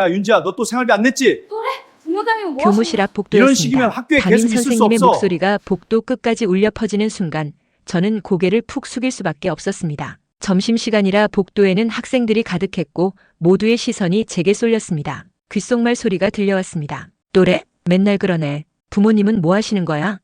야 윤지야, 너 또 생활비 안 냈지? 부모님은 뭐 교무실 앞 이런 식이면 복도였습니다. 학교에 담임 계속 있을 수 선생님의 없어. 목소리가 복도 끝까지 울려 퍼지는 순간 저는 고개를 푹 숙일 수밖에 없었습니다. 점심시간이라 복도에는 학생들이 가득했고 모두의 시선이 제게 쏠렸습니다. 귓속말 소리가 들려왔습니다. 또래? 맨날 그러네. 부모님은 뭐 하시는 거야?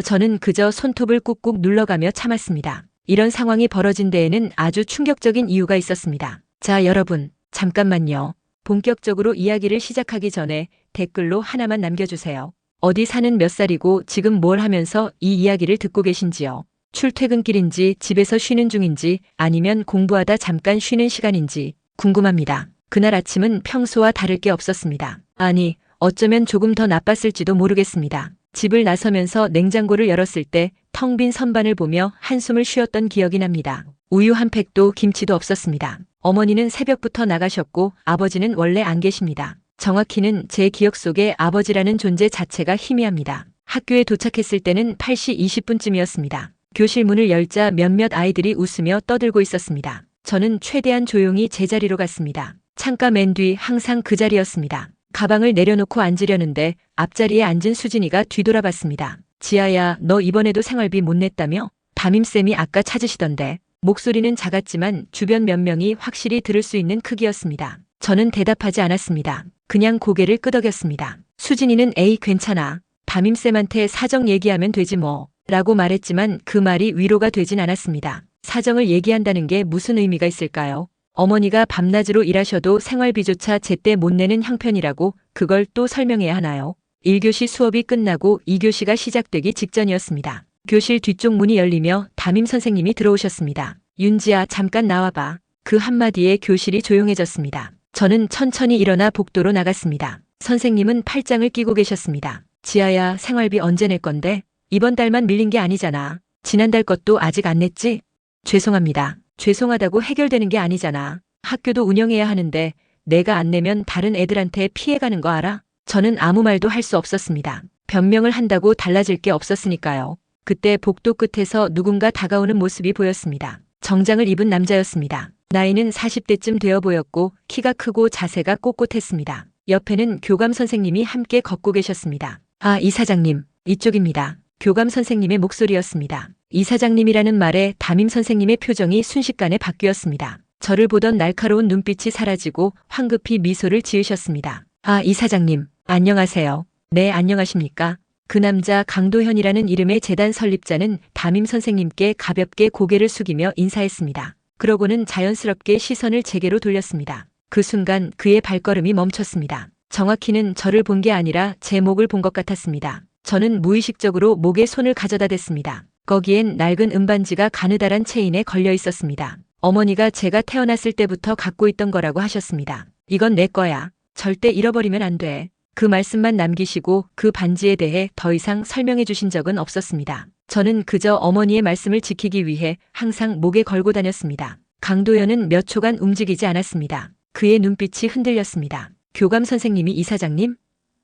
저는 그저 손톱을 꾹꾹 눌러가며 참았습니다. 이런 상황이 벌어진 데에는 아주 충격적인 이유가 있었습니다. 자, 여러분, 잠깐만요. 본격적으로 이야기를 시작하기 전에 댓글로 하나만 남겨주세요. 어디 사는 몇 살이고 지금 뭘 하면서 이 이야기를 듣고 계신지요? 출퇴근길인지 집에서 쉬는 중인지 아니면 공부하다 잠깐 쉬는 시간인지 궁금합니다. 그날 아침은 평소와 다를 게 없었습니다. 아니, 어쩌면 조금 더 나빴을지도 모르겠습니다. 집을 나서면서 냉장고를 열었을 때 텅 빈 선반을 보며 한숨을 쉬었던 기억이 납니다. 우유 한 팩도 김치도 없었습니다. 어머니는 새벽부터 나가셨고 아버지는 원래 안 계십니다. 정확히는 제 기억 속에 아버지라는 존재 자체가 희미합니다. 학교에 도착했을 때는 8시 20분쯤이었습니다. 교실 문을 열자 몇몇 아이들이 웃으며 떠들고 있었습니다. 저는 최대한 조용히 제자리로 갔습니다. 창가 맨 뒤 항상 그 자리였습니다. 가방을 내려놓고 앉으려는데 앞자리에 앉은 수진이가 뒤돌아봤습니다. 지아야, 너 이번에도 생활비 못 냈다며? 담임쌤이 아까 찾으시던데. 목소리는 작았지만 주변 몇 명이 확실히 들을 수 있는 크기였습니다. 저는 대답하지 않았습니다. 그냥 고개를 끄덕였습니다. 수진이는 에이 괜찮아. 담임쌤한테 사정 얘기하면 되지 뭐. 라고 말했지만 그 말이 위로가 되진 않았습니다. 사정을 얘기한다는 게 무슨 의미가 있을까요? 어머니가 밤낮으로 일하셔도 생활비조차 제때 못 내는 형편이라고 그걸 또 설명해야 하나요? 1교시 수업이 끝나고 2교시가 시작되기 직전이었습니다. 교실 뒤쪽 문이 열리며 담임 선생님이 들어오셨습니다. 윤지아, 잠깐 나와봐. 그 한마디에 교실이 조용해졌습니다. 저는 천천히 일어나 복도로 나갔습니다. 선생님은 팔짱을 끼고 계셨습니다. 지아야, 생활비 언제 낼 건데? 이번 달만 밀린 게 아니잖아. 지난달 것도 아직 안 냈지? 죄송합니다. 죄송하다고 해결되는 게 아니잖아. 학교도 운영해야 하는데 내가 안 내면 다른 애들한테 피해가는 거 알아? 저는 아무 말도 할 수 없었습니다. 변명을 한다고 달라질 게 없었으니까요. 그때 복도 끝에서 누군가 다가오는 모습이 보였습니다. 정장을 입은 남자였습니다. 나이는 40대쯤 되어 보였고 키가 크고 자세가 꼿꼿했습니다. 옆에는 교감 선생님이 함께 걷고 계셨습니다. 아, 이사장님, 이쪽입니다. 교감 선생님의 목소리였습니다. 이사장님이라는 말에 담임 선생님의 표정이 순식간에 바뀌었습니다. 저를 보던 날카로운 눈빛이 사라지고 황급히 미소를 지으셨습니다. 아, 이사장님, 안녕하세요. 네, 안녕하십니까? 그 남자 강도현이라는 이름의 재단 설립자는 담임 선생님께 가볍게 고개를 숙이며 인사했습니다. 그러고는 자연스럽게 시선을 제게로 돌렸습니다. 그 순간 그의 발걸음이 멈췄습니다. 정확히는 저를 본 게 아니라 제 목을 본 것 같았습니다. 저는 무의식적으로 목에 손을 가져다 댔습니다. 거기엔 낡은 은반지가 가느다란 체인에 걸려 있었습니다. 어머니가 제가 태어났을 때부터 갖고 있던 거라고 하셨습니다. 이건 내 거야. 절대 잃어버리면 안 돼. 그 말씀만 남기시고 그 반지에 대해 더 이상 설명해 주신 적은 없었습니다. 저는 그저 어머니의 말씀을 지키기 위해 항상 목에 걸고 다녔습니다. 강도현은 몇 초간 움직이지 않았습니다. 그의 눈빛이 흔들렸습니다. 교감 선생님이 이사장님?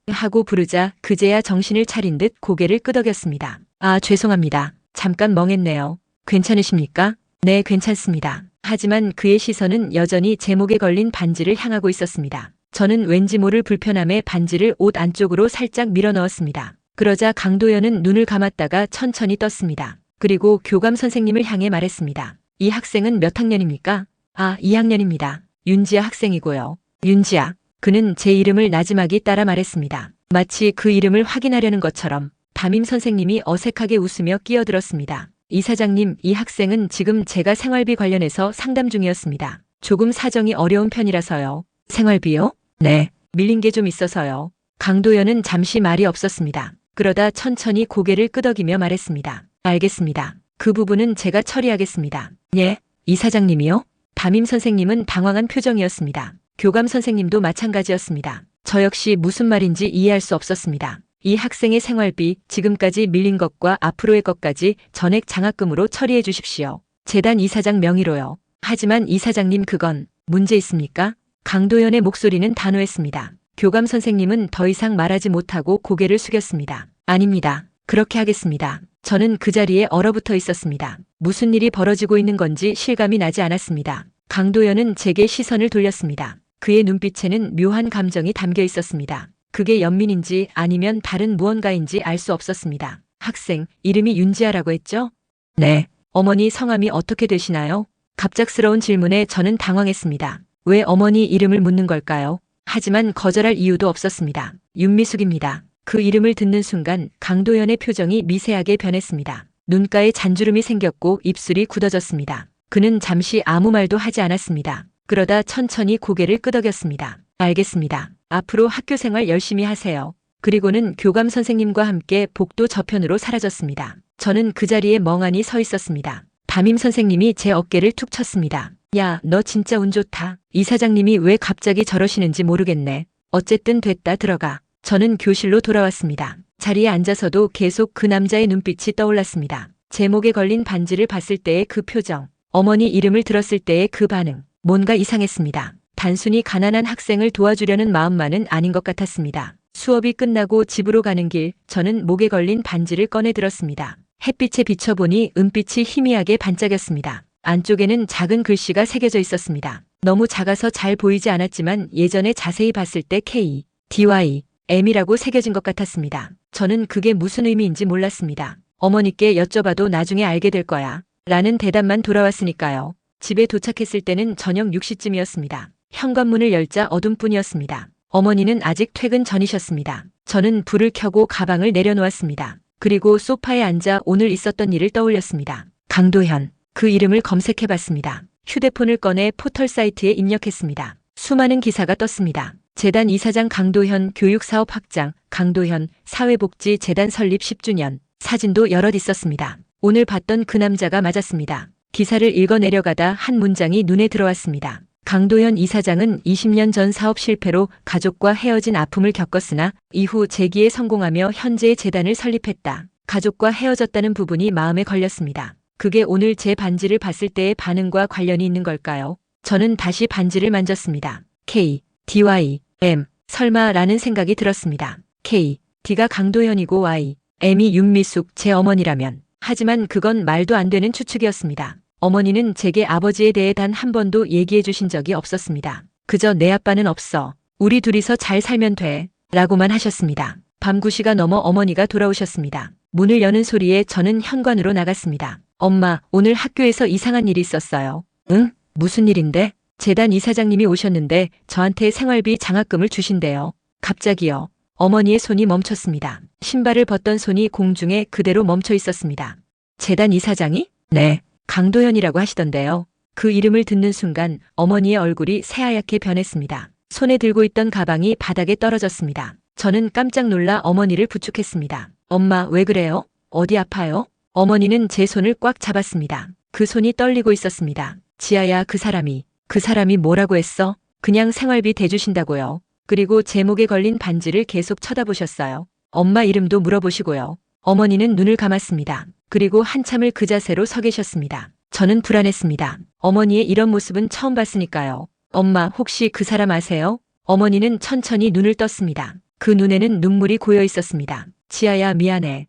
하고 부르자 그제야 정신을 차린 듯 고개를 끄덕였습니다. 아, 죄송합니다. 잠깐 멍했네요. 괜찮으십니까? 네, 괜찮습니다. 하지만 그의 시선은 여전히 제 목에 걸린 반지를 향하고 있었습니다. 저는 왠지 모를 불편함에 반지를 옷 안쪽으로 살짝 밀어 넣었습니다. 그러자 강도현은 눈을 감았다가 천천히 떴습니다. 그리고 교감 선생님을 향해 말했습니다. 이 학생은 몇 학년입니까? 아, 2학년입니다. 윤지아 학생이고요. 윤지아. 그는 제 이름을 나지막이 따라 말했습니다. 마치 그 이름을 확인하려는 것처럼 담임 선생님이 어색하게 웃으며 끼어들었습니다. 이사장님, 이 학생은 지금 제가 생활비 관련해서 상담 중이었습니다. 조금 사정이 어려운 편이라서요. 생활비요? 네. 밀린 게 좀 있어서요. 강도현은 잠시 말이 없었습니다. 그러다 천천히 고개를 끄덕이며 말했습니다. 알겠습니다. 그 부분은 제가 처리하겠습니다. 예? 이사장님이요? 담임 선생님은 당황한 표정이었습니다. 교감 선생님도 마찬가지였습니다. 저 역시 무슨 말인지 이해할 수 없었습니다. 이 학생의 생활비, 지금까지 밀린 것과 앞으로의 것까지 전액 장학금으로 처리해 주십시오. 재단 이사장 명의로요. 하지만 이사장님, 그건 문제 있습니까? 강도현의 목소리는 단호했습니다. 교감 선생님은 더 이상 말하지 못하고 고개를 숙였습니다. 아닙니다. 그렇게 하겠습니다. 저는 그 자리에 얼어붙어 있었습니다. 무슨 일이 벌어지고 있는 건지 실감이 나지 않았습니다. 강도현은 제게 시선을 돌렸습니다. 그의 눈빛에는 묘한 감정이 담겨 있었습니다. 그게 연민인지 아니면 다른 무언가인지 알 수 없었습니다. 학생, 이름이 윤지아라고 했죠? 네. 어머니 성함이 어떻게 되시나요? 갑작스러운 질문에 저는 당황했습니다. 왜 어머니 이름을 묻는 걸까요? 하지만 거절할 이유도 없었습니다. 윤미숙입니다. 그 이름을 듣는 순간 강도현의 표정이 미세하게 변했습니다. 눈가에 잔주름이 생겼고 입술이 굳어졌습니다. 그는 잠시 아무 말도 하지 않았습니다. 그러다 천천히 고개를 끄덕였습니다. 알겠습니다. 앞으로 학교 생활 열심히 하세요. 그리고는 교감 선생님과 함께 복도 저편으로 사라졌습니다. 저는 그 자리에 멍하니 서 있었습니다. 담임 선생님이 제 어깨를 툭 쳤습니다. 야, 너 진짜 운 좋다. 이사장님이 왜 갑자기 저러시는지 모르겠네. 어쨌든 됐다, 들어가. 저는 교실로 돌아왔습니다. 자리에 앉아서도 계속 그 남자의 눈빛이 떠올랐습니다. 제 목에 걸린 반지를 봤을 때의 그 표정, 어머니 이름을 들었을 때의 그 반응, 뭔가 이상했습니다. 단순히 가난한 학생을 도와주려는 마음만은 아닌 것 같았습니다. 수업이 끝나고 집으로 가는 길, 저는 목에 걸린 반지를 꺼내 들었습니다. 햇빛에 비춰보니 은빛이 희미하게 반짝였습니다. 안쪽에는 작은 글씨가 새겨져 있었습니다. 너무 작아서 잘 보이지 않았지만 예전에 자세히 봤을 때 K, DY, M이라고 새겨진 것 같았습니다. 저는 그게 무슨 의미인지 몰랐습니다. 어머니께 여쭤봐도 나중에 알게 될 거야. 라는 대답만 돌아왔으니까요. 집에 도착했을 때는 저녁 6시쯤이었습니다. 현관문을 열자 어둠뿐이었습니다. 어머니는 아직 퇴근 전이셨습니다. 저는 불을 켜고 가방을 내려놓았습니다. 그리고 소파에 앉아 오늘 있었던 일을 떠올렸습니다. 강도현, 그 이름을 검색해봤습니다. 휴대폰을 꺼내 포털 사이트에 입력했습니다. 수많은 기사가 떴습니다. 재단 이사장 강도현, 교육사업 확장, 강도현, 사회복지 재단 설립 10주년, 사진도 여럿 있었습니다. 오늘 봤던 그 남자가 맞았습니다. 기사를 읽어 내려가다 한 문장이 눈에 들어왔습니다. 강도현 이사장은 20년 전 사업 실패로 가족과 헤어진 아픔을 겪었으나 이후 재기에 성공하며 현재의 재단을 설립했다. 가족과 헤어졌다는 부분이 마음에 걸렸습니다. 그게 오늘 제 반지를 봤을 때의 반응과 관련이 있는 걸까요? 저는 다시 반지를 만졌습니다. K, DY, M, 설마라는 생각이 들었습니다. K, D가 강도현이고 Y, M이 윤미숙, 제 어머니라면. 하지만 그건 말도 안 되는 추측이었습니다. 어머니는 제게 아버지에 대해 단 한 번도 얘기해 주신 적이 없었습니다. 그저 내 아빠는 없어. 우리 둘이서 잘 살면 돼. 라고만 하셨습니다. 밤 9시가 넘어 어머니가 돌아오셨습니다. 문을 여는 소리에 저는 현관으로 나갔습니다. 엄마, 오늘 학교에서 이상한 일이 있었어요. 응? 무슨 일인데? 재단 이사장님이 오셨는데 저한테 생활비 장학금을 주신대요. 갑자기요. 어머니의 손이 멈췄습니다. 신발을 벗던 손이 공중에 그대로 멈춰 있었습니다. 재단 이사장이? 네. 강도현이라고 하시던데요. 그 이름을 듣는 순간 어머니의 얼굴이 새하얗게 변했습니다. 손에 들고 있던 가방이 바닥에 떨어졌습니다. 저는 깜짝 놀라 어머니를 부축했습니다. 엄마, 왜 그래요? 어디 아파요? 어머니는 제 손을 꽉 잡았습니다. 그 손이 떨리고 있었습니다. 지아야, 그 사람이 뭐라고 했어? 그냥 생활비 대주신다고요. 그리고 제 목에 걸린 반지를 계속 쳐다보셨어요. 엄마 이름도 물어보시고요. 어머니는 눈을 감았습니다. 그리고 한참을 그 자세로 서 계셨습니다. 저는 불안했습니다. 어머니의 이런 모습은 처음 봤으니까요. 엄마, 혹시 그 사람 아세요? 어머니는 천천히 눈을 떴습니다. 그 눈에는 눈물이 고여 있었습니다. 지아야, 미안해.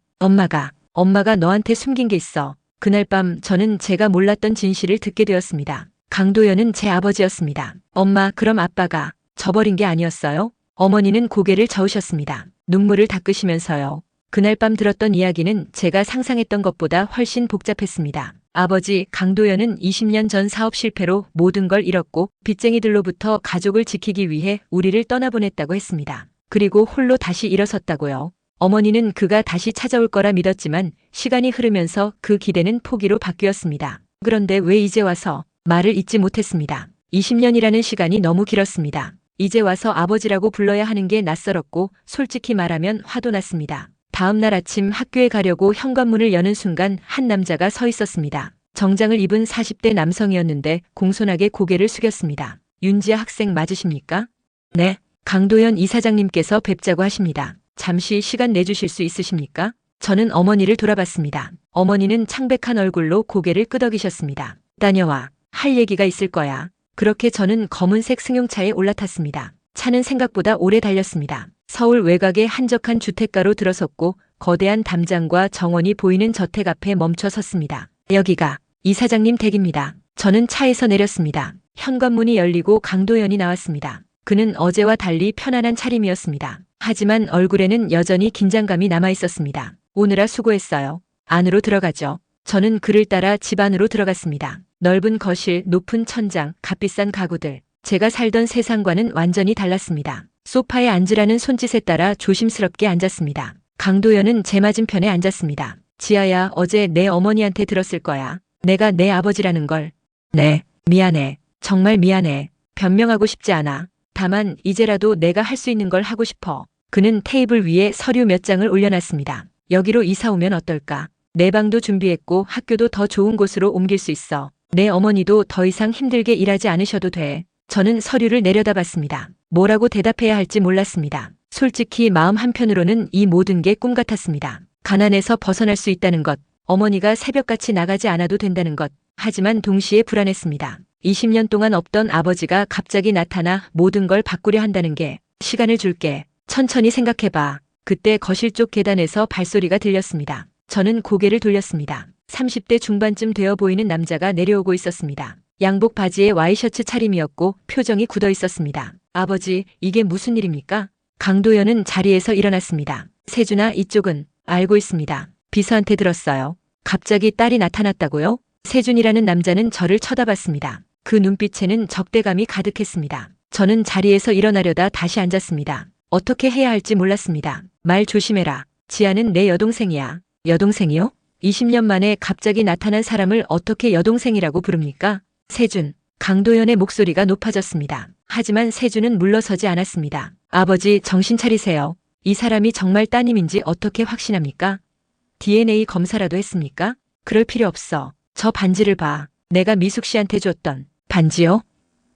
엄마가 너한테 숨긴 게 있어. 그날 밤 저는 제가 몰랐던 진실을 듣게 되었습니다. 강도현은 제 아버지였습니다. 엄마, 그럼 아빠가 저버린 게 아니었어요? 어머니는 고개를 저으셨습니다. 눈물을 닦으시면서요. 그날 밤 들었던 이야기는 제가 상상했던 것보다 훨씬 복잡했습니다. 아버지 강도현은 20년 전 사업 실패로 모든 걸 잃었고 빚쟁이들로부터 가족을 지키기 위해 우리를 떠나보냈다고 했습니다. 그리고 홀로 다시 일어섰다고요. 어머니는 그가 다시 찾아올 거라 믿었지만 시간이 흐르면서 그 기대는 포기로 바뀌었습니다. 그런데 왜 이제 와서? 말을 잇지 못했습니다. 20년이라는 시간이 너무 길었습니다. 이제 와서 아버지라고 불러야 하는 게 낯설었고 솔직히 말하면 화도 났습니다. 다음 날 아침 학교에 가려고 현관문을 여는 순간 한 남자가 서 있었습니다. 정장을 입은 40대 남성이었는데 공손하게 고개를 숙였습니다. 윤지아 학생 맞으십니까? 네. 강도현 이사장님께서 뵙자고 하십니다. 잠시 시간 내주실 수 있으십니까? 저는 어머니를 돌아봤습니다. 어머니는 창백한 얼굴로 고개를 끄덕이셨습니다. 다녀와. 할 얘기가 있을 거야. 그렇게 저는 검은색 승용차에 올라탔습니다. 차는 생각보다 오래 달렸습니다. 서울 외곽의 한적한 주택가로 들어섰고 거대한 담장과 정원이 보이는 저택 앞에 멈춰 섰습니다. 여기가 이사장님 댁입니다. 저는 차에서 내렸습니다. 현관문이 열리고 강도연이 나왔습니다. 그는 어제와 달리 편안한 차림이었습니다. 하지만 얼굴에는 여전히 긴장감이 남아 있었습니다. 오느라 수고했어요. 안으로 들어가죠. 저는 그를 따라 집 안으로 들어갔습니다. 넓은 거실, 높은 천장, 값비싼 가구들. 제가 살던 세상과는 완전히 달랐습니다. 소파에 앉으라는 손짓에 따라 조심스럽게 앉았습니다. 강도연은 제 맞은편에 앉았습니다. 지아야, 어제 내 어머니한테 들었을 거야. 내가 내 아버지라는 걸. 네, 미안해. 정말 미안해. 변명하고 싶지 않아. 다만 이제라도 내가 할 수 있는 걸 하고 싶어. 그는 테이블 위에 서류 몇 장을 올려놨습니다. 여기로 이사 오면 어떨까? 내 방도 준비했고 학교도 더 좋은 곳으로 옮길 수 있어. 내 어머니도 더 이상 힘들게 일하지 않으셔도 돼. 저는 서류를 내려다봤습니다. 뭐라고 대답해야 할지 몰랐습니다. 솔직히 마음 한편으로는 이 모든 게 꿈 같았습니다. 가난에서 벗어날 수 있다는 것, 어머니가 새벽같이 나가지 않아도 된다는 것. 하지만 동시에 불안했습니다. 20년 동안 없던 아버지가 갑자기 나타나 모든 걸 바꾸려 한다는 게. 시간을 줄게. 천천히 생각해봐. 그때 거실 쪽 계단에서 발소리가 들렸습니다. 저는 고개를 돌렸습니다. 30대 중반쯤 되어 보이는 남자가 내려오고 있었습니다. 양복 바지에 와이셔츠 차림이었고 표정이 굳어 있었습니다. 아버지, 이게 무슨 일입니까? 강도연은 자리에서 일어났습니다. 세준아, 이쪽은 알고 있습니다. 비서한테 들었어요. 갑자기 딸이 나타났다고요? 세준이라는 남자는 저를 쳐다봤습니다. 그 눈빛에는 적대감이 가득했습니다. 저는 자리에서 일어나려다 다시 앉았습니다. 어떻게 해야 할지 몰랐습니다. 말 조심해라. 지아는 내 여동생이야. 여동생이요? 20년 만에 갑자기 나타난 사람을 어떻게 여동생이라고 부릅니까? 세준. 강도연의 목소리가 높아졌습니다. 하지만 세준은 물러서지 않았습니다. 아버지, 정신 차리세요. 이 사람이 정말 따님인지 어떻게 확신합니까? DNA 검사라도 했습니까? 그럴 필요 없어. 저 반지를 봐. 내가 미숙 씨한테 줬던 반지요?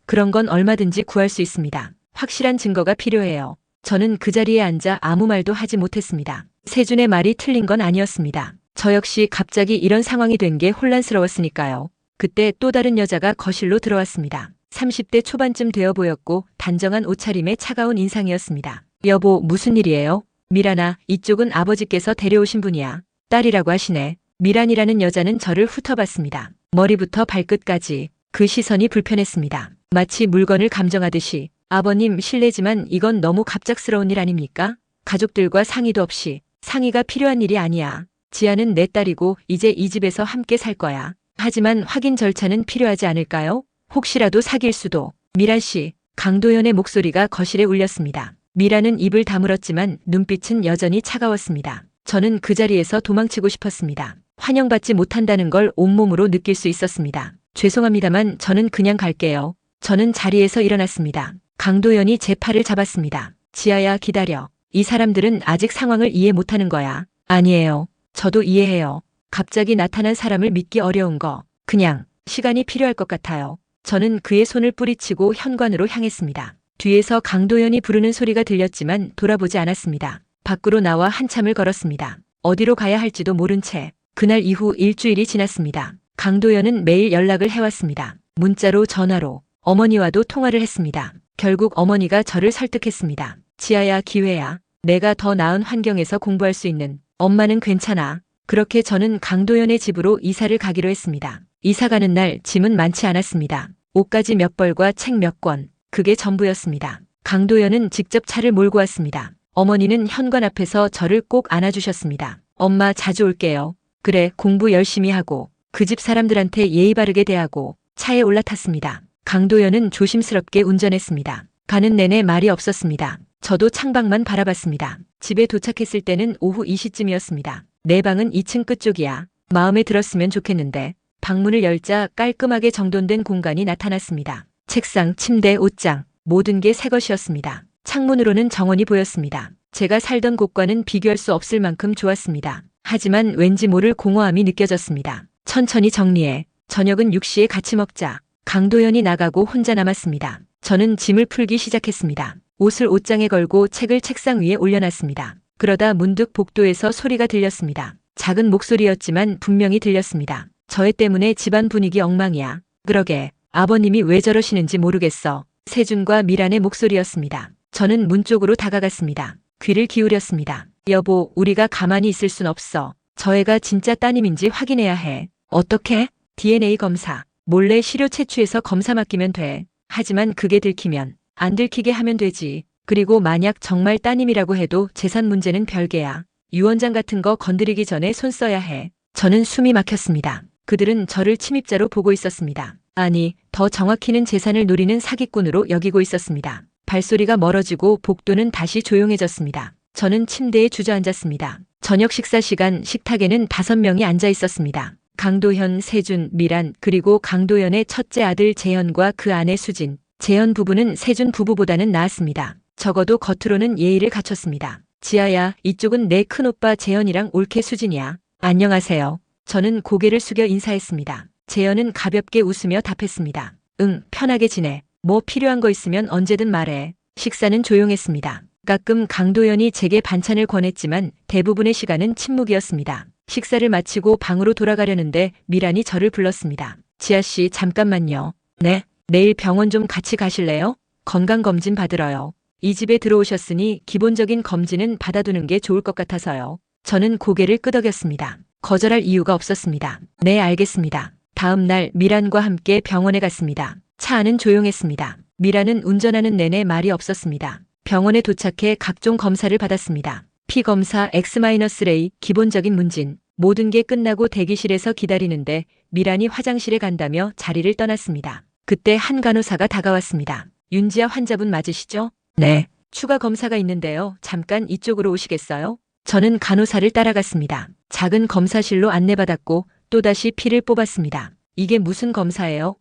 그런 건 얼마든지 구할 수 있습니다. 확실한 증거가 필요해요. 저는 그 자리에 앉아 아무 말도 하지 못했습니다. 세준의 말이 틀린 건 아니었습니다. 저 역시 갑자기 이런 상황이 된 게 혼란스러웠으니까요. 그때 또 다른 여자가 거실로 들어왔습니다. 30대 초반쯤 되어 보였고 단정한 옷차림에 차가운 인상이었습니다. 여보, 무슨 일이에요? 미란아, 이쪽은 아버지께서 데려오신 분이야. 딸이라고 하시네. 미란이라는 여자는 저를 훑어봤습니다. 머리부터 발끝까지. 그 시선이 불편했습니다. 마치 물건을 감정하듯이. 아버님, 실례지만 이건 너무 갑작스러운 일 아닙니까? 가족들과 상의도 없이. 상의가 필요한 일이 아니야. 지아는 내 딸이고 이제 이 집에서 함께 살 거야. 하지만 확인 절차는 필요하지 않을까요? 혹시라도 사귈 수도. 미란 씨. 강도연의 목소리가 거실에 울렸습니다. 미란은 입을 다물었지만 눈빛은 여전히 차가웠습니다. 저는 그 자리에서 도망치고 싶었습니다. 환영받지 못한다는 걸 온몸으로 느낄 수 있었습니다. 죄송합니다만 저는 그냥 갈게요. 저는 자리에서 일어났습니다. 강도연이 제 팔을 잡았습니다. 지아야, 기다려. 이 사람들은 아직 상황을 이해 못하는 거야. 아니에요. 저도 이해해요. 갑자기 나타난 사람을 믿기 어려운 거. 그냥 시간이 필요할 것 같아요. 저는 그의 손을 뿌리치고 현관으로 향했습니다. 뒤에서 강도연이 부르는 소리가 들렸지만 돌아보지 않았습니다. 밖으로 나와 한참을 걸었습니다. 어디로 가야 할지도 모른 채. 그날 이후 일주일이 지났습니다. 강도연은 매일 연락을 해왔습니다. 문자로, 전화로. 어머니와도 통화를 했습니다. 결국 어머니가 저를 설득했습니다. 지아야, 기회야. 내가 더 나은 환경에서 공부할 수 있는. 엄마는 괜찮아. 그렇게 저는 강도연의 집으로 이사를 가기로 했습니다. 이사 가는 날 짐은 많지 않았습니다. 옷가지 몇 벌과 책 몇 권. 그게 전부였습니다. 강도연은 직접 차를 몰고 왔습니다. 어머니는 현관 앞에서 저를 꼭 안아주셨습니다. 엄마, 자주 올게요. 그래, 공부 열심히 하고 그 집 사람들한테 예의 바르게 대하고. 차에 올라탔습니다. 강도연은 조심스럽게 운전했습니다. 가는 내내 말이 없었습니다. 저도 창밖만 바라봤습니다. 집에 도착했을 때는 오후 2시쯤이었습니다. 내 방은 2층 끝쪽이야. 마음에 들었으면 좋겠는데. 방문을 열자 깔끔하게 정돈된 공간이 나타났습니다. 책상, 침대, 옷장, 모든 게 새 것이었습니다. 창문으로는 정원이 보였습니다. 제가 살던 곳과는 비교할 수 없을 만큼 좋았습니다. 하지만 왠지 모를 공허함이 느껴졌습니다. 천천히 정리해. 저녁은 6시에 같이 먹자. 강도연이 나가고 혼자 남았습니다. 저는 짐을 풀기 시작했습니다. 옷을 옷장에 걸고 책을 책상 위에 올려놨습니다. 그러다 문득 복도에서 소리가 들렸습니다. 작은 목소리였지만 분명히 들렸습니다. 저 애 때문에 집안 분위기 엉망이야. 그러게, 아버님이 왜 저러시는지 모르겠어. 세준과 미란의 목소리였습니다. 저는 문 쪽으로 다가갔습니다. 귀를 기울였습니다. 여보, 우리가 가만히 있을 순 없어. 저 애가 진짜 따님인지 확인해야 해. 어떻게? DNA 검사. 몰래 시료 채취해서 검사 맡기면 돼. 하지만 그게 들키면 안 들키게 하면 되지. 그리고 만약 정말 따님이라고 해도 재산 문제는 별개야. 유언장 같은 거 건드리기 전에 손 써야 해. 저는 숨이 막혔습니다. 그들은 저를 침입자로 보고 있었습니다. 아니, 더 정확히는 재산을 노리는 사기꾼으로 여기고 있었습니다. 발소리가 멀어지고 복도는 다시 조용해졌습니다. 저는 침대에 주저앉았습니다. 저녁 식사 시간 식탁에는 5명이 앉아 있었습니다. 강도현, 세준, 미란, 그리고 강도현의 첫째 아들 재현과 그 아내 수진. 재현 부부는 세준 부부보다는 나았습니다. 적어도 겉으로는 예의를 갖췄습니다. 지아야, 이쪽은 내 큰오빠 재현이랑 올케 수진이야. 안녕하세요. 저는 고개를 숙여 인사했습니다. 재현은 가볍게 웃으며 답했습니다. 응, 편하게 지내. 뭐 필요한 거 있으면 언제든 말해. 식사는 조용했습니다. 가끔 강도현이 제게 반찬을 권했지만 대부분의 시간은 침묵이었습니다. 식사를 마치고 방으로 돌아가려는데 미란이 저를 불렀습니다. 지아씨, 잠깐만요. 네, 내일 병원 좀 같이 가실래요? 건강검진 받으러요. 이 집에 들어오셨으니 기본적인 검진은 받아두는 게 좋을 것 같아서요. 저는 고개를 끄덕였습니다. 거절할 이유가 없었습니다. 네, 알겠습니다. 다음 날 미란과 함께 병원에 갔습니다. 차 안은 조용했습니다. 미란은 운전하는 내내 말이 없었습니다. 병원에 도착해 각종 검사를 받았습니다. 피검사, X-레이, 기본적인 문진. 모든 게 끝나고 대기실에서 기다리는데 미란이 화장실에 간다며 자리를 떠났습니다. 그때 한 간호사가 다가왔습니다. 윤지아 환자분 맞으시죠? 네. 추가 검사가 있는데요. 잠깐 이쪽으로 오시겠어요? 저는 간호사를 따라갔습니다. 작은 검사실로 안내받았고 또다시 피를 뽑았습니다. 이게 무슨 검사예요?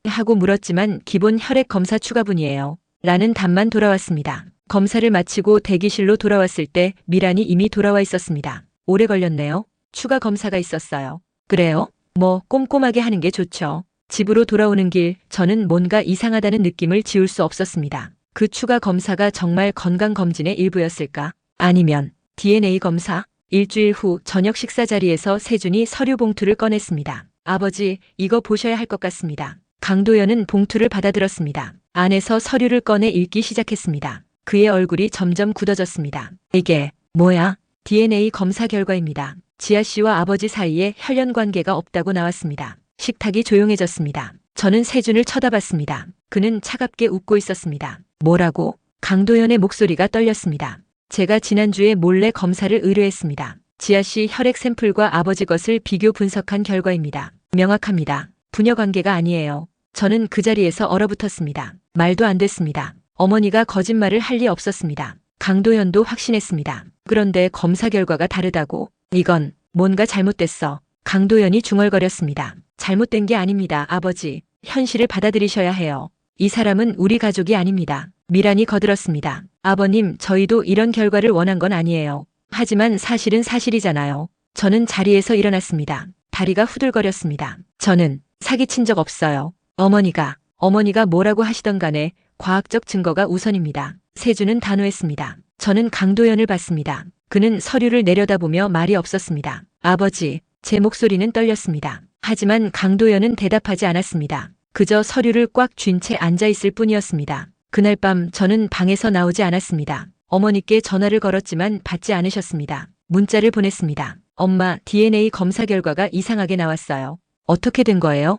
하고 물었지만 기본 혈액 검사 추가분이에요. 라는 답만 돌아왔습니다. 검사를 마치고 대기실로 돌아왔을 때 미란이 이미 돌아와 있었습니다. 오래 걸렸네요. 추가 검사가 있었어요. 그래요? 뭐 꼼꼼하게 하는 게 좋죠. 집으로 돌아오는 길 저는 뭔가 이상하다는 느낌을 지울 수 없었습니다. 그 추가 검사가 정말 건강검진의 일부였을까? 아니면 DNA 검사? 일주일 후 저녁 식사 자리에서 세준이 서류 봉투를 꺼냈습니다. 아버지, 이거 보셔야 할 것 같습니다. 강도현은 봉투를 받아들었습니다. 안에서 서류를 꺼내 읽기 시작했습니다. 그의 얼굴이 점점 굳어졌습니다. 이게 뭐야? DNA 검사 결과입니다. 지아 씨와 아버지 사이에 혈연 관계가 없다고 나왔습니다. 식탁이 조용해졌습니다. 저는 세준을 쳐다봤습니다. 그는 차갑게 웃고 있었습니다. 뭐라고? 강도현의 목소리가 떨렸습니다. 제가 지난주에 몰래 검사를 의뢰했습니다. 지아 씨 혈액 샘플과 아버지 것을 비교 분석한 결과입니다. 명확합니다. 부녀 관계가 아니에요. 저는 그 자리에서 얼어붙었습니다. 말도 안 됐습니다. 어머니가 거짓말을 할 리 없었습니다. 강도현도 확신했습니다. 그런데 검사 결과가 다르다고? 이건 뭔가 잘못됐어. 강도현이 중얼거렸습니다. 잘못된 게 아닙니다, 아버지. 현실을 받아들이셔야 해요. 이 사람은 우리 가족이 아닙니다. 미란이 거들었습니다. 아버님, 저희도 이런 결과를 원한 건 아니에요. 하지만 사실은 사실이잖아요. 저는 자리에서 일어났습니다. 다리가 후들거렸습니다. 저는 사기친 적 없어요. 어머니가 뭐라고 하시던 간에 과학적 증거가 우선입니다. 세준은 단호했습니다. 저는 강도현을 봤습니다. 그는 서류를 내려다보며 말이 없었습니다. 아버지, 제 목소리는 떨렸습니다. 하지만 강도현은 대답하지 않았습니다. 그저 서류를 꽉 쥔 채 앉아있을 뿐이었습니다. 그날 밤 저는 방에서 나오지 않았습니다. 어머니께 전화를 걸었지만 받지 않으셨습니다. 문자를 보냈습니다. 엄마, DNA 검사 결과가 이상하게 나왔어요. 어떻게 된 거예요?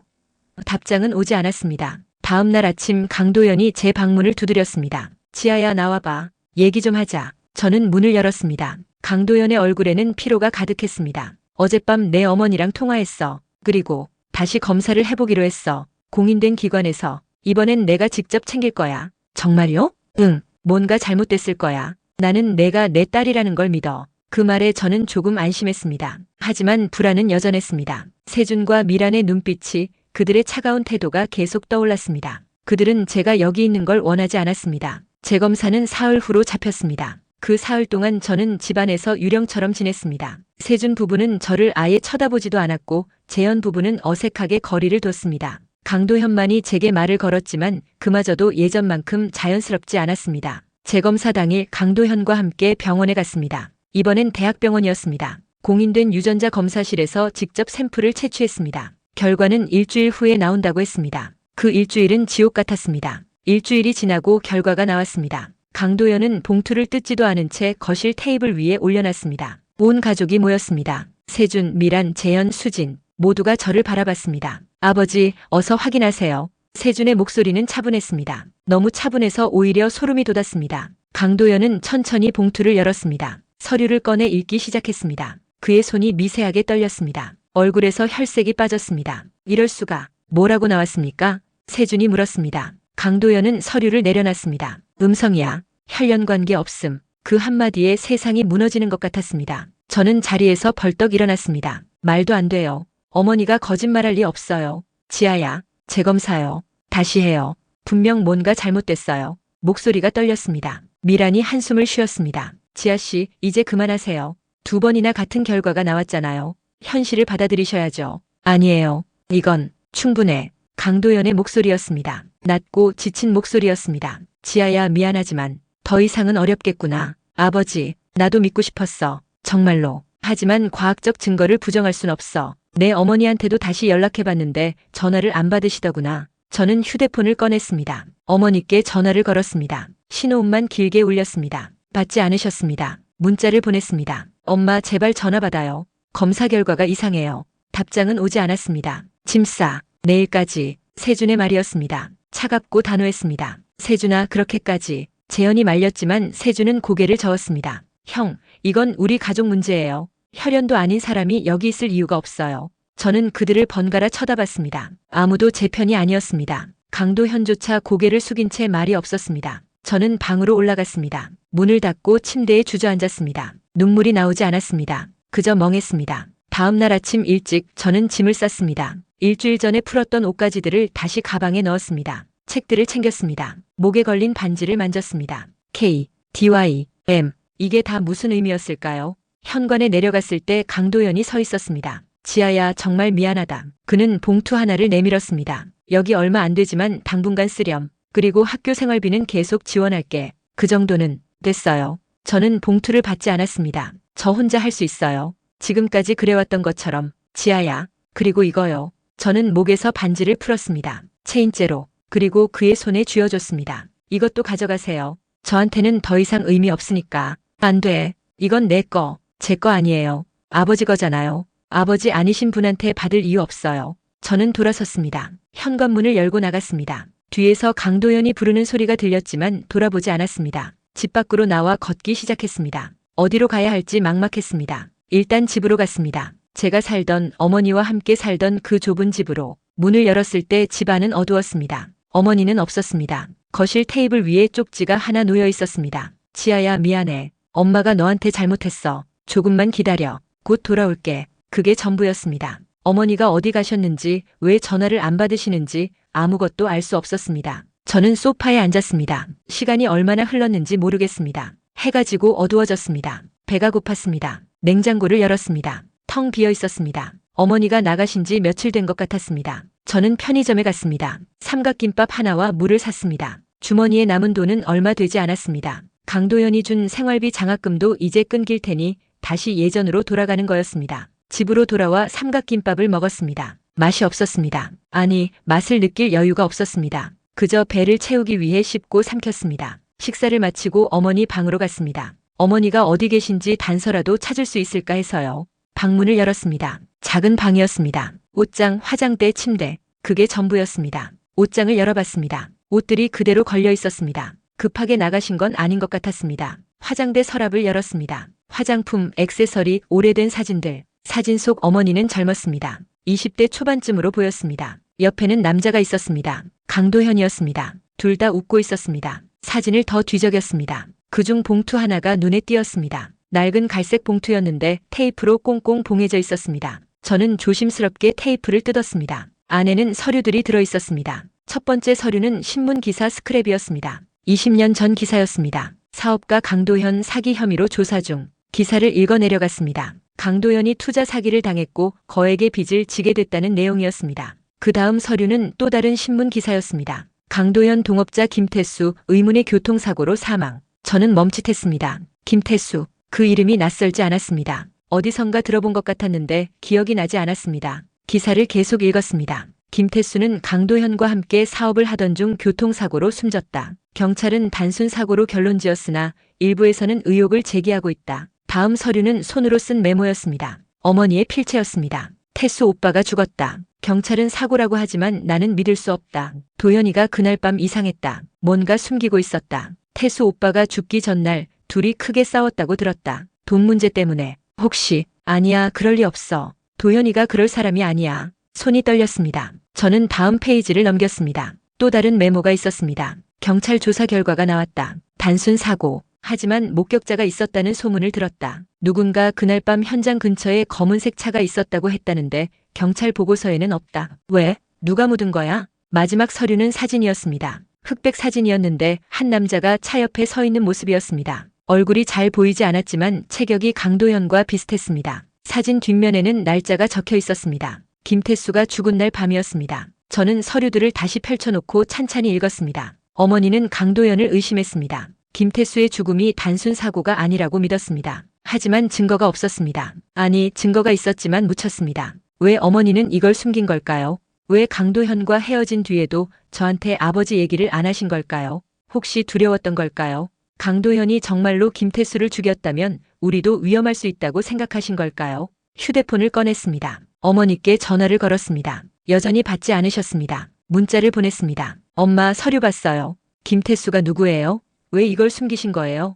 답장은 오지 않았습니다. 다음 날 아침 강도현이 제 방문을 두드렸습니다. 지아야, 나와봐. 얘기 좀 하자. 저는 문을 열었습니다. 강도현의 얼굴에는 피로가 가득했습니다. 어젯밤 내 어머니랑 통화했어. 그리고 다시 검사를 해보기로 했어. 공인된 기관에서. 이번엔 내가 직접 챙길 거야. 정말요? 응. 뭔가 잘못됐을 거야. 나는 내가 내 딸이라는 걸 믿어. 그 말에 저는 조금 안심했습니다. 하지만 불안은 여전했습니다. 세준과 미란의 눈빛이, 그들의 차가운 태도가 계속 떠올랐습니다. 그들은 제가 여기 있는 걸 원하지 않았습니다. 재검사는 사흘 후로 잡혔습니다. 그 사흘 동안 저는 집안에서 유령처럼 지냈습니다. 세준 부부는 저를 아예 쳐다보지도 않았고 재현 부부는 어색하게 거리를 뒀습니다. 강도현만이 제게 말을 걸었지만 그마저도 예전만큼 자연스럽지 않았습니다. 재검사 당일 강도현과 함께 병원에 갔습니다. 이번엔 대학병원이었습니다. 공인된 유전자 검사실에서 직접 샘플을 채취했습니다. 결과는 일주일 후에 나온다고 했습니다. 그 일주일은 지옥 같았습니다. 일주일이 지나고 결과가 나왔습니다. 강도현은 봉투를 뜯지도 않은 채 거실 테이블 위에 올려놨습니다. 온 가족이 모였습니다. 세준, 미란, 재현, 수진 모두가 저를 바라봤습니다. 아버지, 어서 확인하세요. 세준의 목소리는 차분했습니다. 너무 차분해서 오히려 소름이 돋았습니다. 강도연은 천천히 봉투를 열었습니다. 서류를 꺼내 읽기 시작했습니다. 그의 손이 미세하게 떨렸습니다. 얼굴에서 혈색이 빠졌습니다. 이럴 수가. 뭐라고 나왔습니까? 세준이 물었습니다. 강도연은 서류를 내려놨습니다. 음성이야. 혈연 관계 없음. 그 한마디에 세상이 무너지는 것 같았습니다. 저는 자리에서 벌떡 일어났습니다. 말도 안 돼요. 어머니가 거짓말할 리 없어요. 지아야, 재검사요. 다시 해요. 분명 뭔가 잘못됐어요. 목소리가 떨렸습니다. 미란이 한숨을 쉬었습니다. 지아씨, 이제 그만하세요. 2번이나 같은 결과가 나왔잖아요. 현실을 받아들이셔야죠. 아니에요. 이건 충분해. 강도연의 목소리였습니다. 낮고 지친 목소리였습니다. 지아야, 미안하지만 더 이상은 어렵겠구나. 아버지, 나도 믿고 싶었어. 정말로. 하지만 과학적 증거를 부정할 순 없어. 내 어머니한테도 다시 연락해봤는데 전화를 안 받으시더구나. 저는 휴대폰을 꺼냈습니다. 어머니께 전화를 걸었습니다. 신호음만 길게 울렸습니다. 받지 않으셨습니다. 문자를 보냈습니다. 엄마, 제발 전화 받아요. 검사 결과가 이상해요. 답장은 오지 않았습니다. 짐 싸. 내일까지. 세준의 말이었습니다. 차갑고 단호했습니다. 세준아, 그렇게까지. 재현이 말렸지만 세준은 고개를 저었습니다. 형, 이건 우리 가족 문제예요. 혈연도 아닌 사람이 여기 있을 이유가 없어요. 저는 그들을 번갈아 쳐다봤습니다. 아무도 제 편이 아니었습니다. 강도현조차 고개를 숙인 채 말이 없었습니다. 저는 방으로 올라갔습니다. 문을 닫고 침대에 주저앉았습니다. 눈물이 나오지 않았습니다. 그저 멍했습니다. 다음 날 아침 일찍 저는 짐을 쌌습니다. 일주일 전에 풀었던 옷가지들을 다시 가방에 넣었습니다. 책들을 챙겼습니다. 목에 걸린 반지를 만졌습니다. K, DY, M. 이게 다 무슨 의미였을까요? 현관에 내려갔을 때 강도연이 서 있었습니다. 지아야, 정말 미안하다. 그는 봉투 하나를 내밀었습니다. 여기 얼마 안 되지만 당분간 쓰렴. 그리고 학교 생활비는 계속 지원할게. 그 정도는 됐어요. 저는 봉투를 받지 않았습니다. 저 혼자 할 수 있어요. 지금까지 그래왔던 것처럼. 지아야, 그리고 이거요. 저는 목에서 반지를 풀었습니다. 체인째로. 그리고 그의 손에 쥐어줬습니다. 이것도 가져가세요. 저한테는 더 이상 의미 없으니까. 안 돼. 이건 내 거. 제 거 아니에요. 아버지 거잖아요. 아버지 아니신 분한테 받을 이유 없어요. 저는 돌아섰습니다. 현관문을 열고 나갔습니다. 뒤에서 강도연이 부르는 소리가 들렸지만 돌아보지 않았습니다. 집 밖으로 나와 걷기 시작했습니다. 어디로 가야 할지 막막했습니다. 일단 집으로 갔습니다. 제가 살던, 어머니와 함께 살던 그 좁은 집으로. 문을 열었을 때 집 안은 어두웠습니다. 어머니는 없었습니다. 거실 테이블 위에 쪽지가 하나 놓여 있었습니다. 지아야, 미안해. 엄마가 너한테 잘못했어. 조금만 기다려. 곧 돌아올게. 그게 전부였습니다. 어머니가 어디 가셨는지, 왜 전화를 안 받으시는지 아무것도 알 수 없었습니다. 저는 소파에 앉았습니다. 시간이 얼마나 흘렀는지 모르겠습니다. 해가 지고 어두워졌습니다. 배가 고팠습니다. 냉장고를 열었습니다. 텅 비어 있었습니다. 어머니가 나가신 지 며칠 된 것 같았습니다. 저는 편의점에 갔습니다. 삼각김밥 하나와 물을 샀습니다. 주머니에 남은 돈은 얼마 되지 않았습니다. 강도연이 준 생활비 장학금도 이제 끊길 테니 다시 예전으로 돌아가는 거였습니다. 집으로 돌아와 삼각김밥을 먹었습니다. 맛이 없었습니다. 아니, 맛을 느낄 여유가 없었습니다. 그저 배를 채우기 위해 씹고 삼켰습니다. 식사를 마치고 어머니 방으로 갔습니다. 어머니가 어디 계신지 단서라도 찾을 수 있을까 해서요. 방문을 열었습니다. 작은 방이었습니다. 옷장, 화장대, 침대. 그게 전부였습니다. 옷장을 열어봤습니다. 옷들이 그대로 걸려 있었습니다. 급하게 나가신 건 아닌 것 같았습니다. 화장대 서랍을 열었습니다. 화장품, 액세서리, 오래된 사진들. 사진 속 어머니는 젊었습니다. 20대 초반쯤으로 보였습니다. 옆에는 남자가 있었습니다. 강도현이었습니다. 둘 다 웃고 있었습니다. 사진을 더 뒤적였습니다. 그중 봉투 하나가 눈에 띄었습니다. 낡은 갈색 봉투였는데 테이프로 꽁꽁 봉해져 있었습니다. 저는 조심스럽게 테이프를 뜯었습니다. 안에는 서류들이 들어있었습니다. 첫 번째 서류는 신문 기사 스크랩이었습니다. 20년 전 기사였습니다. 사업가 강도현 사기 혐의로 조사 중. 기사를 읽어 내려갔습니다. 강도현이 투자 사기를 당했고 거액의 빚을 지게 됐다는 내용이었습니다. 그 다음 서류는 또 다른 신문 기사였습니다. 강도현 동업자 김태수 의문의 교통사고로 사망. 저는 멈칫했습니다. 김태수. 그 이름이 낯설지 않았습니다. 어디선가 들어본 것 같았는데 기억이 나지 않았습니다. 기사를 계속 읽었습니다. 김태수는 강도현과 함께 사업을 하던 중 교통사고로 숨졌다. 경찰은 단순 사고로 결론지었으나 일부에서는 의혹을 제기하고 있다. 다음 서류는 손으로 쓴 메모였습니다. 어머니의 필체였습니다. 태수 오빠가 죽었다. 경찰은 사고라고 하지만 나는 믿을 수 없다. 도현이가 그날 밤 이상했다. 뭔가 숨기고 있었다. 태수 오빠가 죽기 전날 둘이 크게 싸웠다고 들었다. 돈 문제 때문에. 혹시? 아니야, 그럴 리 없어. 도현이가 그럴 사람이 아니야. 손이 떨렸습니다. 저는 다음 페이지를 넘겼습니다. 또 다른 메모가 있었습니다. 경찰 조사 결과가 나왔다. 단순 사고. 하지만 목격자가 있었다는 소문을 들었다. 누군가 그날 밤 현장 근처에 검은색 차가 있었다고 했다는데 경찰 보고서에는 없다. 왜? 누가 묻은 거야? 마지막 서류는 사진이었습니다. 흑백 사진이었는데 한 남자가 차 옆에 서 있는 모습이었습니다. 얼굴이 잘 보이지 않았지만 체격이 강도현과 비슷했습니다. 사진 뒷면에는 날짜가 적혀 있었습니다. 김태수가 죽은 날 밤이었습니다. 저는 서류들을 다시 펼쳐놓고 찬찬히 읽었습니다. 어머니는 강도현을 의심했습니다. 김태수의 죽음이 단순 사고가 아니라고 믿었습니다. 하지만 증거가 없었습니다. 아니, 증거가 있었지만 묻혔습니다. 왜 어머니는 이걸 숨긴 걸까요? 왜 강도현과 헤어진 뒤에도 저한테 아버지 얘기를 안 하신 걸까요? 혹시 두려웠던 걸까요? 강도현이 정말로 김태수를 죽였다면 우리도 위험할 수 있다고 생각하신 걸까요? 휴대폰을 꺼냈습니다. 어머니께 전화를 걸었습니다. 여전히 받지 않으셨습니다. 문자를 보냈습니다. 엄마, 서류 봤어요. 김태수가 누구예요? 왜 이걸 숨기신 거예요?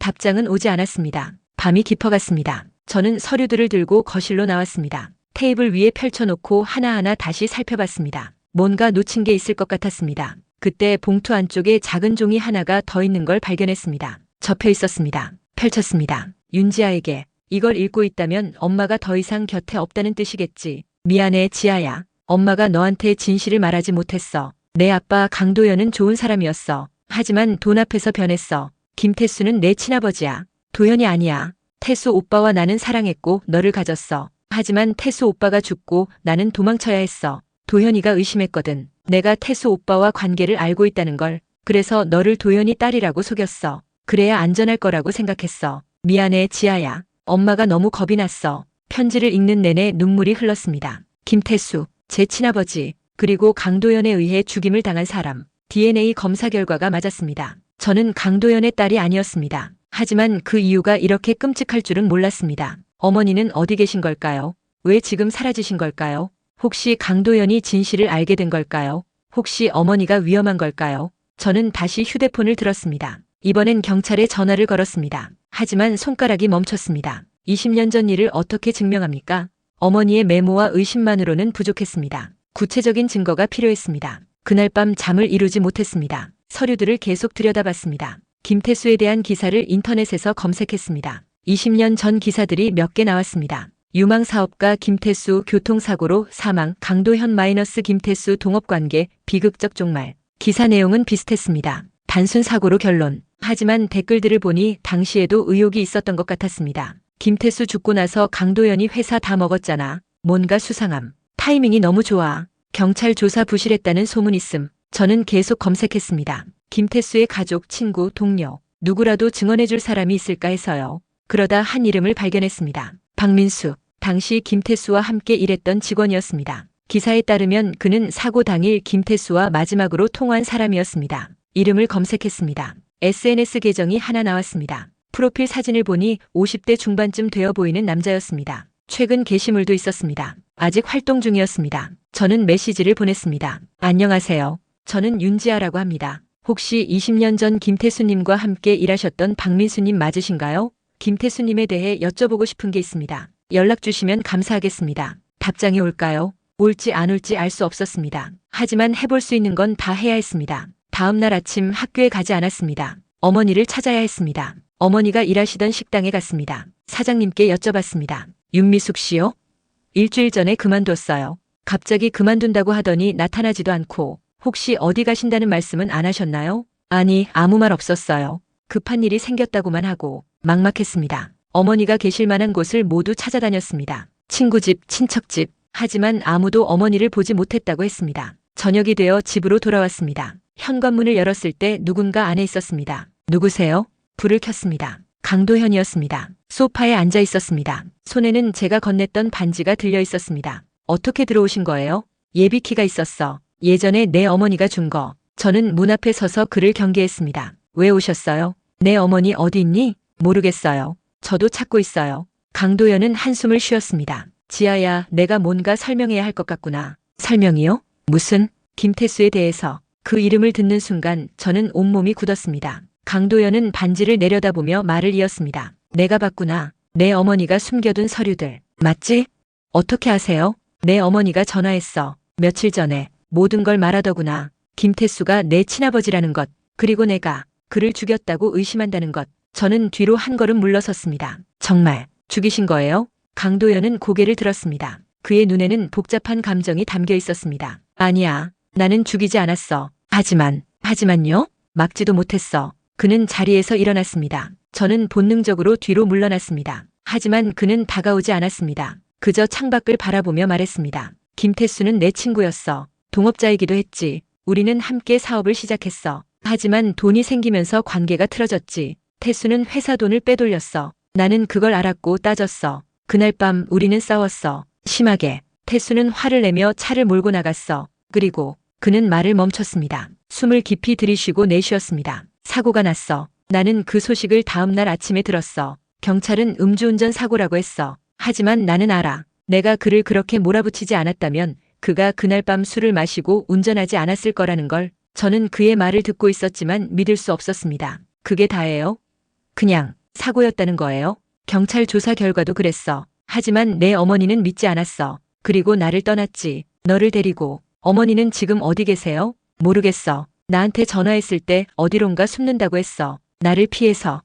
답장은 오지 않았습니다. 밤이 깊어갔습니다. 저는 서류들을 들고 거실로 나왔습니다. 테이블 위에 펼쳐놓고 하나하나 다시 살펴봤습니다. 뭔가 놓친 게 있을 것 같았습니다. 그때 봉투 안쪽에 작은 종이 하나가 더 있는 걸 발견했습니다. 접혀 있었습니다. 펼쳤습니다. 윤지아에게. 이걸 읽고 있다면 엄마가 더 이상 곁에 없다는 뜻이겠지. 미안해, 지아야. 엄마가 너한테 진실을 말하지 못했어. 내 아빠 강도현은 좋은 사람이었어. 하지만 돈 앞에서 변했어. 김태수는 내 친아버지야. 도현이 아니야. 태수 오빠와 나는 사랑했고 너를 가졌어. 하지만 태수 오빠가 죽고 나는 도망쳐야 했어. 도현이가 의심했거든. 내가 태수 오빠와 관계를 알고 있다는 걸. 그래서 너를 도현이 딸이라고 속였어. 그래야 안전할 거라고 생각했어. 미안해, 지아야. 엄마가 너무 겁이 났어. 편지를 읽는 내내 눈물이 흘렀습니다. 김태수, 제 친아버지, 그리고 강도현에 의해 죽임을 당한 사람. DNA 검사 결과가 맞았습니다. 저는 강도현의 딸이 아니었습니다. 하지만 그 이유가 이렇게 끔찍할 줄은 몰랐습니다. 어머니는 어디 계신 걸까요? 왜 지금 사라지신 걸까요? 혹시 강도현이 진실을 알게 된 걸까요? 혹시 어머니가 위험한 걸까요? 저는 다시 휴대폰을 들었습니다. 이번엔 경찰에 전화를 걸었습니다. 하지만 손가락이 멈췄습니다. 20년 전 일을 어떻게 증명합니까? 어머니의 메모와 의심만으로는 부족했습니다. 구체적인 증거가 필요했습니다. 그날 밤 잠을 이루지 못했습니다. 서류들을 계속 들여다봤습니다. 김태수에 대한 기사를 인터넷에서 검색했습니다. 20년 전 기사들이 몇 개 나왔습니다. 유망사업가 김태수 교통사고로 사망, 강도현 마이너스 김태수 동업관계, 비극적 종말. 기사 내용은 비슷했습니다. 단순 사고로 결론. 하지만 댓글들을 보니 당시에도 의혹이 있었던 것 같았습니다. 김태수 죽고 나서 강도현이 회사 다 먹었잖아. 뭔가 수상함. 타이밍이 너무 좋아. 경찰 조사 부실했다는 소문 있음. 저는 계속 검색했습니다. 김태수의 가족, 친구, 동료. 누구라도 증언해줄 사람이 있을까 해서요. 그러다 한 이름을 발견했습니다. 박민수. 당시 김태수와 함께 일했던 직원이었습니다. 기사에 따르면 그는 사고 당일 김태수와 마지막으로 통화한 사람이었습니다. 이름을 검색했습니다. SNS 계정이 하나 나왔습니다. 프로필 사진을 보니 50대 중반쯤 되어 보이는 남자였습니다. 최근 게시물도 있었습니다. 아직 활동 중이었습니다. 저는 메시지를 보냈습니다. 안녕하세요. 저는 윤지아라고 합니다. 혹시 20년 전 김태수님과 함께 일하셨던 박민수님 맞으신가요? 김태수님에 대해 여쭤보고 싶은 게 있습니다. 연락 주시면 감사하겠습니다. 답장이 올까요? 올지 안 올지 알 수 없었습니다. 하지만 해볼 수 있는 건 다 해야 했습니다. 다음 날 아침 학교에 가지 않았습니다. 어머니를 찾아야 했습니다. 어머니가 일하시던 식당에 갔습니다. 사장님께 여쭤봤습니다. 윤미숙 씨요? 일주일 전에 그만뒀어요. 갑자기 그만둔다고 하더니 나타나지도 않고 혹시 어디 가신다는 말씀은 안 하셨나요? 아니, 아무 말 없었어요. 급한 일이 생겼다고만 하고 막막했습니다. 어머니가 계실 만한 곳을 모두 찾아다녔습니다. 친구 집, 친척 집. 하지만 아무도 어머니를 보지 못했다고 했습니다. 저녁이 되어 집으로 돌아왔습니다. 현관문을 열었을 때 누군가 안에 있었습니다. 누구세요? 불을 켰습니다. 강도현이었습니다. 소파에 앉아 있었습니다. 손에는 제가 건넸던 반지가 들려 있었습니다. 어떻게 들어오신 거예요? 예비키가 있었어. 예전에 내 어머니가 준 거. 저는 문 앞에 서서 그를 경계했습니다. 왜 오셨어요? 내 어머니 어디 있니? 모르겠어요. 저도 찾고 있어요. 강도현은 한숨을 쉬었습니다. 지아야, 내가 뭔가 설명해야 할 것 같구나. 설명이요? 무슨? 김태수에 대해서. 그 이름을 듣는 순간 저는 온몸이 굳었습니다. 강도연은 반지를 내려다보며 말을 이었습니다. 내가 봤구나. 내 어머니가 숨겨둔 서류들. 맞지? 어떻게 아세요? 내 어머니가 전화했어. 며칠 전에 모든 걸 말하더구나. 김태수가 내 친아버지라는 것, 그리고 내가 그를 죽였다고 의심한다는 것. 저는 뒤로 한 걸음 물러섰습니다. 정말 죽이신 거예요? 강도연은 고개를 들었습니다. 그의 눈에는 복잡한 감정이 담겨 있었습니다. 아니야, 나는 죽이지 않았어. 하지만요? 막지도 못했어. 그는 자리에서 일어났습니다. 저는 본능적으로 뒤로 물러났습니다. 하지만 그는 다가오지 않았습니다. 그저 창밖을 바라보며 말했습니다. 김태수는 내 친구였어. 동업자이기도 했지. 우리는 함께 사업을 시작했어. 하지만 돈이 생기면서 관계가 틀어졌지. 태수는 회사 돈을 빼돌렸어. 나는 그걸 알았고 따졌어. 그날 밤 우리는 싸웠어. 심하게. 태수는 화를 내며 차를 몰고 나갔어. 그리고 그는 말을 멈췄습니다. 숨을 깊이 들이쉬고 내쉬었습니다. 사고가 났어. 나는 그 소식을 다음 날 아침에 들었어. 경찰은 음주운전 사고라고 했어. 하지만 나는 알아. 내가 그를 그렇게 몰아붙이지 않았다면 그가 그날 밤 술을 마시고 운전하지 않았을 거라는 걸. 저는 그의 말을 듣고 있었지만 믿을 수 없었습니다. 그게 다예요? 그냥 사고였다는 거예요? 경찰 조사 결과도 그랬어. 하지만 내 어머니는 믿지 않았어. 그리고 나를 떠났지. 너를 데리고. 어머니는 지금 어디 계세요? 모르겠어. 나한테 전화했을 때 어디론가 숨는다고 했어. 나를 피해서.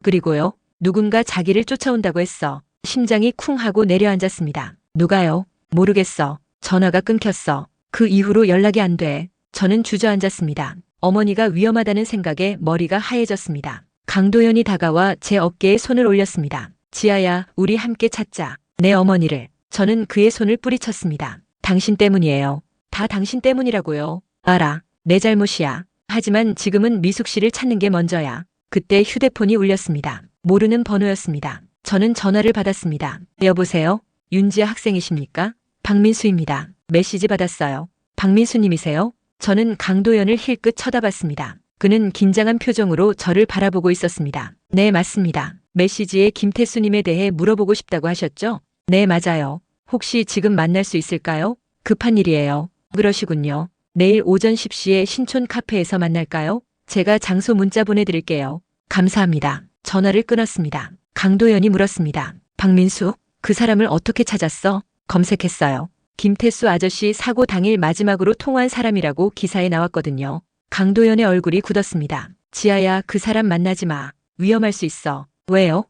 그리고요? 누군가 자기를 쫓아온다고 했어. 심장이 쿵 하고 내려앉았습니다. 누가요? 모르겠어. 전화가 끊겼어. 그 이후로 연락이 안 돼. 저는 주저앉았습니다. 어머니가 위험하다는 생각에 머리가 하얘졌습니다. 강도연이 다가와 제 어깨에 손을 올렸습니다. 지아야, 우리 함께 찾자. 내 어머니를. 저는 그의 손을 뿌리쳤습니다. 당신 때문이에요. 다 당신 때문이라고요. 알아. 내 잘못이야. 하지만 지금은 미숙 씨를 찾는 게 먼저야. 그때 휴대폰이 울렸습니다. 모르는 번호였습니다. 저는 전화를 받았습니다. 여보세요? 윤지아 학생이십니까? 박민수입니다. 메시지 받았어요. 박민수님이세요? 저는 강도연을 힐끗 쳐다봤습니다. 그는 긴장한 표정으로 저를 바라보고 있었습니다. 네, 맞습니다. 메시지에 김태수님에 대해 물어보고 싶다고 하셨죠? 네, 맞아요. 혹시 지금 만날 수 있을까요? 급한 일이에요. 그러시군요. 내일 오전 10시에 신촌 카페에서 만날까요? 제가 장소 문자 보내드릴게요. 감사합니다. 전화를 끊었습니다. 강도연이 물었습니다. 박민수, 그 사람을 어떻게 찾았어? 검색했어요. 김태수 아저씨 사고 당일 마지막으로 통화한 사람이라고 기사에 나왔거든요. 강도연의 얼굴이 굳었습니다. 지아야, 그 사람 만나지 마. 위험할 수 있어. 왜요?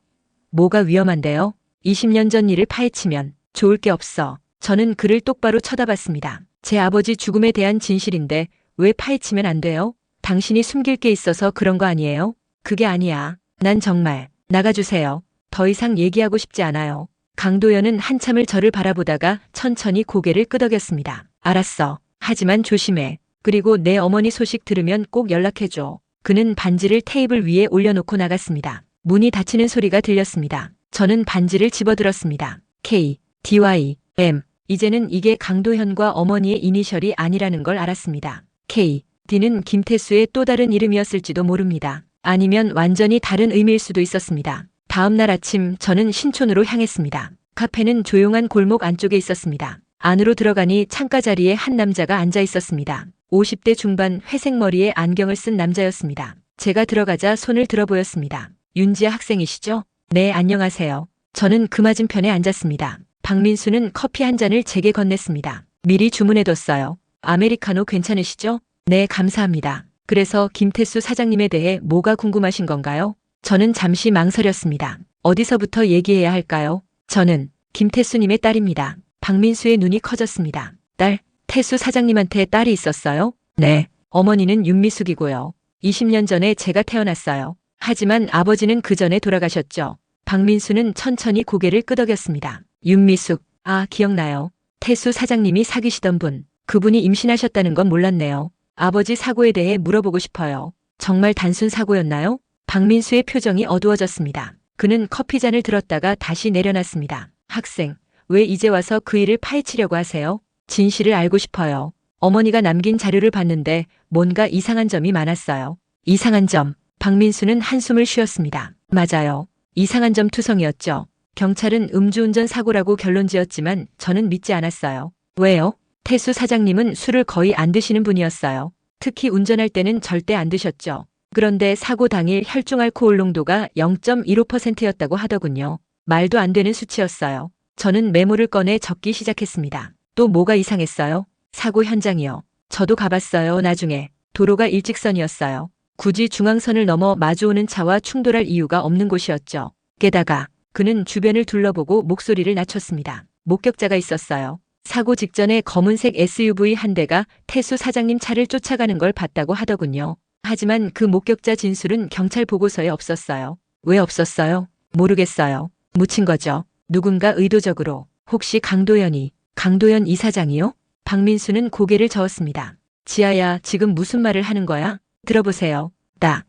뭐가 위험한데요? 20년 전 일을 파헤치면 좋을 게 없어. 저는 그를 똑바로 쳐다봤습니다. 제 아버지 죽음에 대한 진실인데 왜 파헤치면 안 돼요? 당신이 숨길 게 있어서 그런 거 아니에요? 그게 아니야. 난 정말 나가주세요. 더 이상 얘기하고 싶지 않아요. 강도연은 한참을 저를 바라보다가 천천히 고개를 끄덕였습니다. 알았어. 하지만 조심해. 그리고 내 어머니 소식 들으면 꼭 연락해줘. 그는 반지를 테이블 위에 올려놓고 나갔습니다. 문이 닫히는 소리가 들렸습니다. 저는 반지를 집어들었습니다. K, DY, M. 이제는 이게 강도현과 어머니의 이니셜이 아니라는 걸 알았습니다. K, D는 김태수의 또 다른 이름이었을지도 모릅니다. 아니면 완전히 다른 의미일 수도 있었습니다. 다음 날 아침 저는 신촌으로 향했습니다. 카페는 조용한 골목 안쪽에 있었습니다. 안으로 들어가니 창가 자리에 한 남자가 앉아 있었습니다. 50대 중반 회색 머리에 안경을 쓴 남자였습니다. 제가 들어가자 손을 들어 보였습니다. 윤지아 학생이시죠? 네, 안녕하세요. 저는 그 맞은편에 앉았습니다. 박민수는 커피 한 잔을 제게 건넸습니다. 미리 주문해뒀어요. 아메리카노 괜찮으시죠? 네, 감사합니다. 그래서 김태수 사장님에 대해 뭐가 궁금하신 건가요? 저는 잠시 망설였습니다. 어디서부터 얘기해야 할까요? 저는 김태수님의 딸입니다. 박민수의 눈이 커졌습니다. 딸? 태수 사장님한테 딸이 있었어요? 네. 어머니는 윤미숙이고요. 20년 전에 제가 태어났어요. 하지만 아버지는 그 전에 돌아가셨죠. 박민수는 천천히 고개를 끄덕였습니다. 윤미숙. 아, 기억나요. 태수 사장님이 사귀시던 분. 그분이 임신하셨다는 건 몰랐네요. 아버지 사고에 대해 물어보고 싶어요. 정말 단순 사고였나요? 박민수의 표정이 어두워졌습니다. 그는 커피잔을 들었다가 다시 내려놨습니다. 학생, 왜 이제 와서 그 일을 파헤치려고 하세요? 진실을 알고 싶어요. 어머니가 남긴 자료를 봤는데 뭔가 이상한 점이 많았어요. 이상한 점. 박민수는 한숨을 쉬었습니다. 맞아요. 이상한 점 투성이었죠. 경찰은 음주운전 사고라고 결론 지었지만 저는 믿지 않았어요. 왜요? 태수 사장님은 술을 거의 안 드시는 분이었어요. 특히 운전할 때는 절대 안 드셨죠. 그런데 사고 당일 혈중 알코올 농도가 0.15%였다고 하더군요. 말도 안 되는 수치였어요. 저는 메모를 꺼내 적기 시작했습니다. 또 뭐가 이상했어요? 사고 현장이요. 저도 가봤어요. 나중에. 도로가 일직선이었어요. 굳이 중앙선을 넘어 마주오는 차와 충돌할 이유가 없는 곳이었죠. 게다가 그는 주변을 둘러보고 목소리를 낮췄습니다. 목격자가 있었어요. 사고 직전에 검은색 SUV 한 대가 태수 사장님 차를 쫓아가는 걸 봤다고 하더군요. 하지만 그 목격자 진술은 경찰 보고서에 없었어요. 왜 없었어요? 모르겠어요. 묻힌 거죠. 누군가 의도적으로. 혹시 강도연 이사장이요? 박민수는 고개를 저었습니다. 지아야, 지금 무슨 말을 하는 거야? 들어보세요.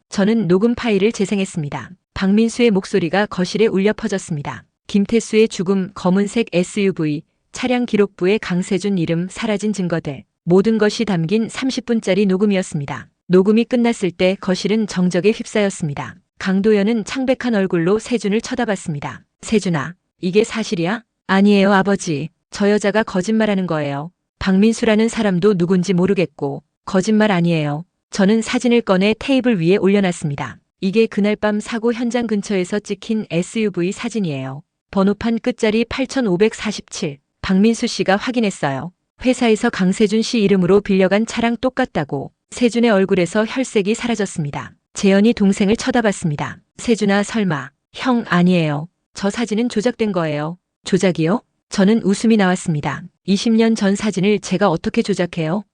저는 녹음 파일을 재생했습니다. 박민수의 목소리가 거실에 울려 퍼졌습니다. 김태수의 죽음, 검은색 SUV, 차량 기록부에 강세준 이름, 사라진 증거들, 모든 것이 담긴 30분짜리 녹음이었습니다. 녹음이 끝났을 때 거실은 정적에 휩싸였습니다. 강도연은 창백한 얼굴로 세준을 쳐다봤습니다. 세준아, 이게 사실이야? 아니에요, 아버지. 저 여자가 거짓말하는 거예요. 박민수라는 사람도 누군지 모르겠고, 거짓말 아니에요. 저는 사진을 꺼내 테이블 위에 올려놨습니다. 이게 그날 밤 사고 현장 근처에서 찍힌 SUV 사진이에요. 번호판 끝자리 8547. 박민수 씨가 확인했어요. 회사에서 강세준 씨 이름으로 빌려간 차랑 똑같다고. 세준의 얼굴에서 혈색이 사라졌습니다. 재현이 동생을 쳐다봤습니다. 세준아, 설마. 형, 아니에요. 저 사진은 조작된 거예요. 조작이요? 저는 웃음이 나왔습니다. 20년 전 사진을 제가 어떻게 조작해요?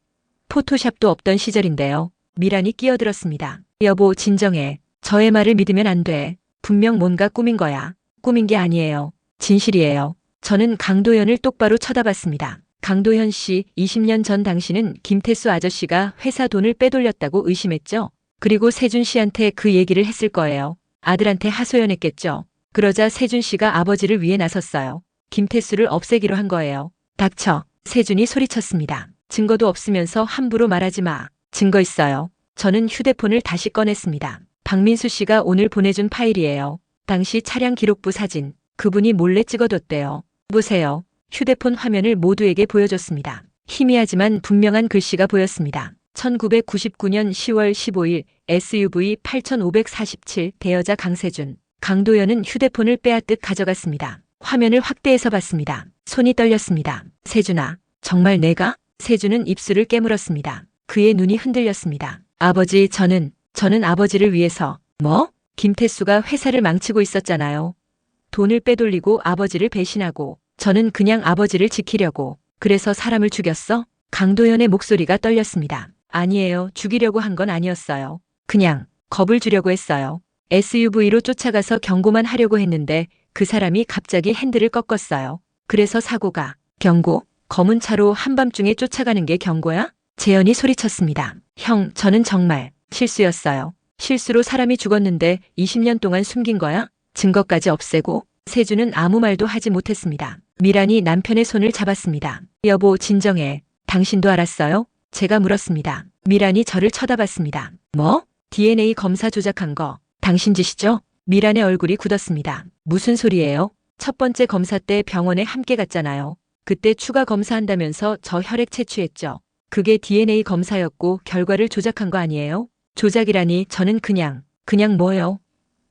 포토샵도 없던 시절인데요. 미란이 끼어들었습니다. 여보, 진정해. 저의 말을 믿으면 안 돼. 분명 뭔가 꾸민 거야. 꾸민 게 아니에요. 진실이에요. 저는 강도연을 똑바로 쳐다봤습니다. 강도현 씨, 20년 전 당신은 김태수 아저씨가 회사 돈을 빼돌렸다고 의심했죠? 그리고 세준 씨한테 그 얘기를 했을 거예요. 아들한테 하소연했겠죠? 그러자 세준 씨가 아버지를 위해 나섰어요. 김태수를 없애기로 한 거예요. 닥쳐. 세준이 소리쳤습니다. 증거도 없으면서 함부로 말하지 마. 증거 있어요. 저는 휴대폰을 다시 꺼냈습니다. 박민수 씨가 오늘 보내준 파일이에요. 당시 차량 기록부 사진. 그분이 몰래 찍어뒀대요. 보세요. 휴대폰 화면을 모두에게 보여줬습니다. 희미하지만 분명한 글씨가 보였습니다. 1999년 10월 15일 SUV 8547 대여자 강세준. 강도연은 휴대폰을 빼앗듯 가져갔습니다. 화면을 확대해서 봤습니다. 손이 떨렸습니다. 세준아, 정말 내가? 세준은 입술을 깨물었습니다. 그의 눈이 흔들렸습니다. 아버지, 저는 아버지를 위해서. 뭐? 김태수가 회사를 망치고 있었잖아요. 돈을 빼돌리고 아버지를 배신하고. 저는 그냥 아버지를 지키려고. 그래서 사람을 죽였어? 강도연의 목소리가 떨렸습니다. 아니에요. 죽이려고 한 건 아니었어요. 그냥 겁을 주려고 했어요. SUV로 쫓아가서 경고만 하려고 했는데 그 사람이 갑자기 핸들을 꺾었어요. 그래서 사고가. 경고? 검은 차로 한밤중에 쫓아가는 게 경고야? 재현이 소리쳤습니다. 형, 저는 정말 실수였어요. 실수로 사람이 죽었는데 20년 동안 숨긴 거야? 증거까지 없애고? 세준은 아무 말도 하지 못했습니다. 미란이 남편의 손을 잡았습니다. 여보, 진정해. 당신도 알았어요? 제가 물었습니다. 미란이 저를 쳐다봤습니다. 뭐? DNA 검사 조작한 거 당신 짓이죠? 미란의 얼굴이 굳었습니다. 무슨 소리예요? 첫 번째 검사 때 병원에 함께 갔잖아요. 그때 추가 검사한다면서 저 혈액 채취했죠. 그게 DNA 검사였고 결과를 조작한 거 아니에요? 조작이라니. 저는 그냥 뭐요?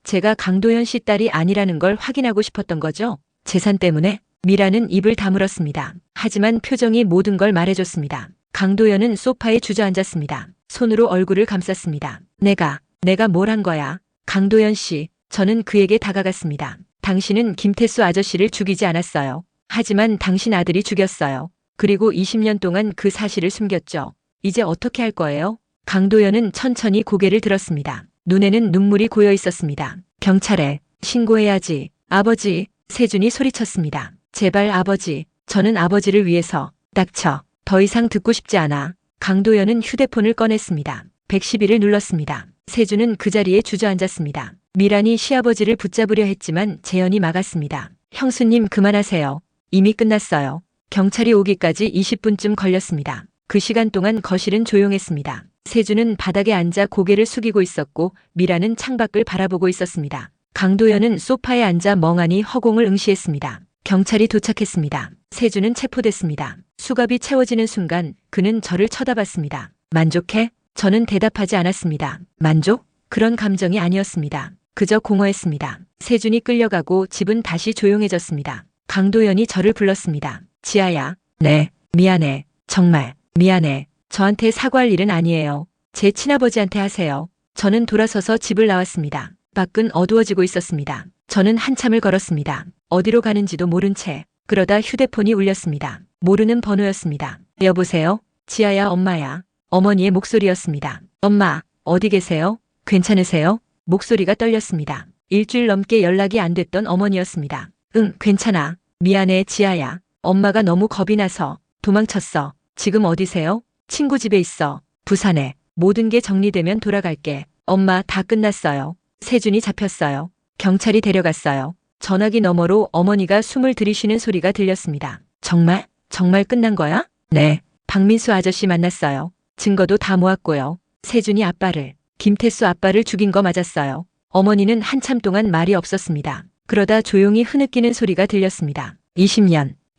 제가 강도현 씨 딸이 아니라는 걸 확인하고 싶었던 거죠. 재산 때문에? 미라는 입을 다물었습니다. 하지만 표정이 모든 걸 말해줬습니다. 강도현은 소파에 주저앉았습니다. 손으로 얼굴을 감쌌습니다. 내가 뭘 한 거야? 강도현 씨, 저는 그에게 다가갔습니다. 당신은 김태수 아저씨를 죽이지 않았어요. 하지만 당신 아들이 죽였어요. 그리고 20년 동안 그 사실을 숨겼죠. 이제 어떻게 할 거예요? 강도현은 천천히 고개를 들었습니다. 눈에는 눈물이 고여 있었습니다. 경찰에 신고해야지. 아버지, 세준이 소리쳤습니다. 제발 아버지, 저는 아버지를 위해서. 닥쳐. 더 이상 듣고 싶지 않아. 강도현은 휴대폰을 꺼냈습니다. 111을 눌렀습니다. 세준은 그 자리에 주저앉았습니다. 미란이 시아버지를 붙잡으려 했지만 재현이 막았습니다. 형수님, 그만하세요. 이미 끝났어요. 경찰이 오기까지 20분쯤 걸렸습니다. 그 시간 동안 거실은 조용했습니다. 세준은 바닥에 앉아 고개를 숙이고 있었고 미란은 창밖을 바라보고 있었습니다. 강도연은 소파에 앉아 멍하니 허공을 응시했습니다. 경찰이 도착했습니다. 세준은 체포됐습니다. 수갑이 채워지는 순간 그는 저를 쳐다봤습니다. 만족해? 저는 대답하지 않았습니다. 만족? 그런 감정이 아니었습니다. 그저 공허했습니다. 세준이 끌려가고 집은 다시 조용해졌습니다. 강도연이 저를 불렀습니다. 지아야. 네, 미안해. 정말 미안해. 저한테 사과할 일은 아니에요. 제 친아버지한테 하세요. 저는 돌아서서 집을 나왔습니다. 밖은 어두워지고 있었습니다. 저는 한참을 걸었습니다. 어디로 가는지도 모른 채. 그러다 휴대폰이 울렸습니다. 모르는 번호였습니다. 여보세요? 지아야, 엄마야. 어머니의 목소리였습니다. 엄마, 어디 계세요? 괜찮으세요? 목소리가 떨렸습니다. 일주일 넘게 연락이 안 됐던 어머니였습니다. 응, 괜찮아. 미안해, 지아야. 엄마가 너무 겁이 나서 도망쳤어. 지금 어디세요? 친구 집에 있어. 부산에. 모든 게 정리되면 돌아갈게. 엄마, 다 끝났어요. 세준이 잡혔어요. 경찰이 데려갔어요. 전화기 너머로 어머니가 숨을 들이쉬는 소리가 들렸습니다. 정말? 정말 끝난 거야? 네. 박민수 아저씨 만났어요. 증거도 다 모았고요. 세준이 아빠를, 김태수 아빠를 죽인 거 맞았어요. 어머니는 한참 동안 말이 없었습니다. 그러다 조용히 흐느끼는 소리가 들렸습니다.